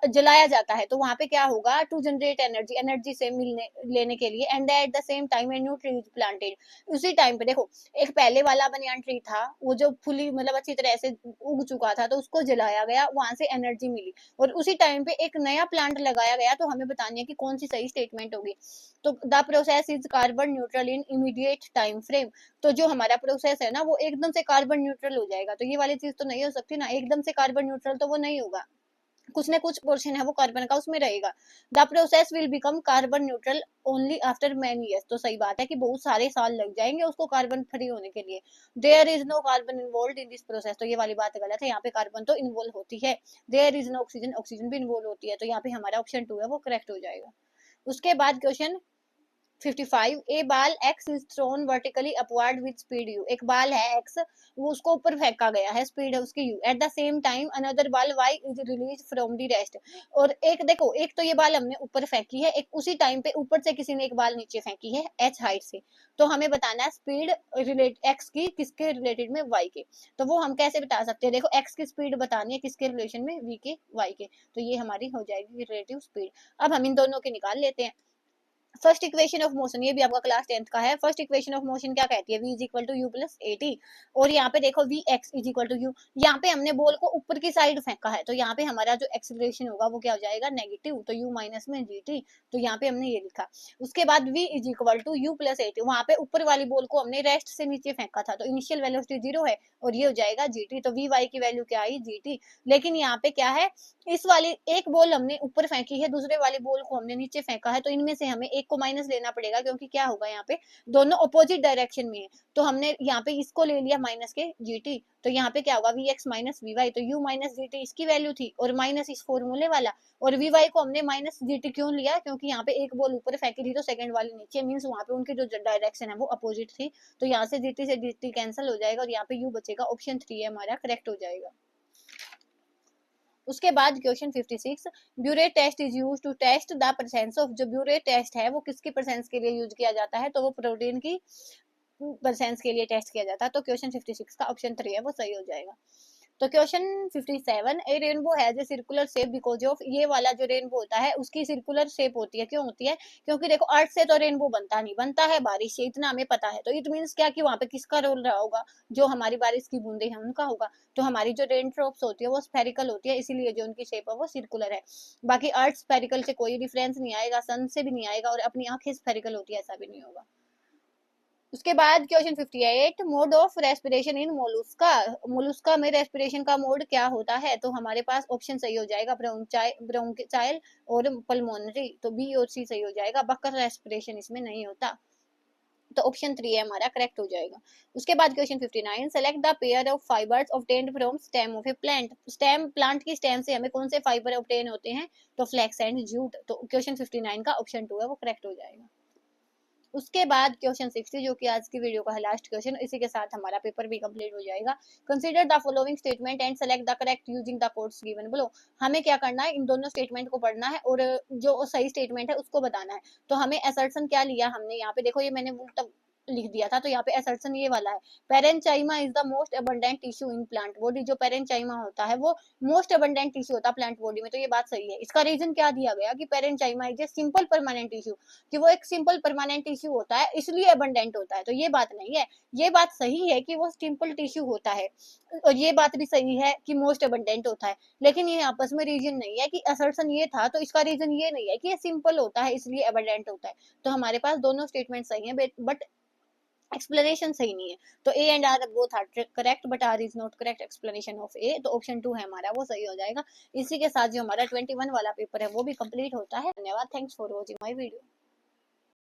जलाया जाता है। तो वहां पे क्या होगा, टू जनरेट एनर्जी, एनर्जी से मिलने लेने के लिए, and at the same time a new tree is planted. उसी टाइम पे देखो एक पहले वाला बनियान ट्री था वो जो फुली मतलब अच्छी तरह से उग चुका था तो उसको जलाया गया, वहां से एनर्जी मिली, और उसी टाइम पे एक नया प्लांट लगाया गया। तो हमें बतानी है कि कौन सी सही स्टेटमेंट होगी। तो the process is carbon neutral in immediate time frame. तो जो हमारा प्रोसेस है ना वो एकदम से कार्बन न्यूट्रल हो जाएगा। तो ये वाली चीज तो नहीं हो सकती ना, एकदम से कार्बन न्यूट्रल तो वो नहीं होगा, कुछ ना कुछ पोर्शन है वो कार्बन का उसमें रहेगा। The process will become carbon neutral only after many years. तो सही बात है कि बहुत सारे साल लग जाएंगे उसको कार्बन फ्री होने के लिए। There is no carbon involve in this process. तो ये वाली बात गलत है, यहाँ पे कार्बन तो इन्वॉल्व होती है। There is no oxygen, oxygen भी इन्वॉल्व होती है। तो यहाँ पे हमारा ऑप्शन 2 है वो करेक्ट हो जाएगा। उसके बाद क्वेश्चन 55, ए बाल x is thrown vertically upward with speed u। एक बाल है x, वो उसको ऊपर फेंका गया है, स्पीड है उसकी u। At the same time another बाल y is release from the rest. और एक देखो, एक तो ये बाल हमने ऊपर फेंकी है, एक उसी टाइम पे ऊपर से किसी ने एक बाल नीचे फेंकी है h हाइट से। तो हमें बताना है स्पीड रिलेट x की किसके रिलेटेड में y के। तो वो हम कैसे बता सकते हैं, देखो x की स्पीड बतानी है किसके रिलेशन में, v के y के। तो ये हमारी हो जाएगी रिलेटिव स्पीड। अब हम इन दोनों के निकाल लेते हैं। फर्स्ट इक्वेशन ऑफ मोशन, ये भी आपका क्लास 10th का है। फर्स्ट इक्वेशन ऑफ मोशन क्या कहती है, v is equal to u plus a t. और यहाँ पे देखो v x is equal to u, यहाँ पे हमने बॉल को ऊपर की साइड फेंका है तो यहाँ पे हमारा जो एक्सीलरेशन होगा वो क्या हो जाएगा नेगेटिव, तो u माइनस में जी टी। तो यहाँ पे हमने ये लिखा। उसके बाद v is equal to u plus a t, वहां पे ऊपर वाली बॉल को हमने रेस्ट से नीचे फेंका था तो इनिशियल वेलोसिटी 0 है और ये हो जाएगा जी टी। तो वी वाई की वैल्यू क्या आई जी टी। लेकिन यहाँ पे क्या है, इस वाली एक बॉल हमने ऊपर फेंकी है, दूसरे वाली बॉल को हमने नीचे फेंका है, तो इनमें से हमें एक को माइनस लेना पड़ेगा क्योंकि क्या होगा यहाँ पे दोनों अपोजिट डायरेक्शन में है। तो हमने यहाँ पे इसको ले लिया माइनस के जीटी। तो यहाँ पे क्या होगा v x minus v y. तो यू माइनस जी टी इसकी वैल्यू थी और माइनस इस फॉर्मूले वाला, और वी वाई को हमने माइनस जी टी क्यों लिया, क्योंकि यहाँ पे एक बॉल ऊपर फेंकी थी तो सेकंड वाली नीचे, मीन्स वहां पे उनकी जो डायरेक्शन है वो अपोजिट थी। तो यहाँ से जीटी से जीटी कैंसिल हो जाएगा और यहाँ पे यू बचेगा। ऑप्शन 3 है हमारा करेक्ट हो जाएगा। उसके बाद question 56, biuret test is use to test the presence of. जो ब्यूरेट टेस्ट है वो किसकी प्रेजेंस के लिए यूज किया जाता है, तो वो प्रोटीन की प्रेजेंस के लिए टेस्ट किया जाता है। तो क्वेश्चन 56 का ऑप्शन 3 है वो सही हो जाएगा। तो question 57, A rainbow has a circular shape because of. ये वाला जो रेनबो होता है उसकी सर्कुलर शेप होती है, क्यों होती है, क्योंकि देखो अर्थ से तो रेनबो बनता नहीं, बनता है बारिश से, इतना हमें पता है। तो इट मीन्स क्या कि वहां पे किसका रोल रहा होगा, जो हमारी बारिश की बूंदे हैं उनका होगा। तो हमारी जो रेन ड्रॉप्स होती है वो स्फेरिकल होती है, इसीलिए जो उनकी शेप है वो सर्कुलर है। बाकी अर्थ स्फेरिकल से कोई डिफरेंस नहीं आएगा, सन से भी नहीं आएगा, और अपनी आंखें स्फेरिकल होती है ऐसा भी नहीं होगा। उसके बाद question 58, mode of respiration in Mollusca. Mollusca में रेस्पिरेशन का मोड क्या होता है, तो हमारे पास ऑप्शन सही हो जाएगा ब्रोंचाइल और पल्मोनरी। तो बी और सी सही हो जाएगा, बकर रेस्पिरेशन इसमें नहीं होता। तो ऑप्शन 3 है हमारा करेक्ट हो जाएगा। उसके बाद question 59, select the pair of fibres obtained from stem of A plant. Stem plant की स्टेम से हमें कौन से फाइबर ऑब्टेन होते हैं, तो फ्लैक्स एंड जूट। तो क्वेश्चन 59 का ऑप्शन 2 है वो करेक्ट हो जाएगा। उसके बाद क्वेश्चन 60 जो कि आज की वीडियो का है लास्ट क्वेश्चन, इसी के साथ हमारा पेपर भी कंप्लीट हो जाएगा। Consider the following statement and select the correct using the codes given below. हमें क्या करना है, इन दोनों स्टेटमेंट को पढ़ना है और जो सही स्टेटमेंट है उसको बताना है। तो हमें असर्शन क्या लिया हमने, यहाँ पे देखो ये मैंने लिख दिया था। तो यहाँ पे असर्शन ये वाला है, parenchyma is the most abundant tissue in plant body. जो पेरेंचाइमा होता है वो मोस्ट अबंडेंट टिश्यू होता है प्लांट बॉडी में। तो ये बात सही है। इसका रीजन क्या दिया गया कि parenchyma is a simple permanent tissue, कि वो एक सिंपल परमानेंट टिश्यू होता है इसलिए अबंडेंट होता है। तो ये बात नहीं है, ये बात सही है कि वो सिंपल टिश्यू होता है, और ये बात भी सही है कि मोस्ट अबंडेंट होता है। लेकिन ये आपस में रीजन नहीं है कि असर्शन ये था तो इसका रीजन ये नहीं है कि ये सिंपल होता है इसलिए अबंडेंट होता है। तो हमारे पास दोनों स्टेटमेंट सही है, बट एक्सप्लेनेशन सही नहीं है। तो A and R both are correct, but R is not correct explanation of A. तो ऑप्शन 2 है हमारा, वो सही हो जाएगा। इसी के साथ जो हमारा 21 वाला पेपर है वो भी कंप्लीट होता है। धन्यवाद, thanks for watching my video.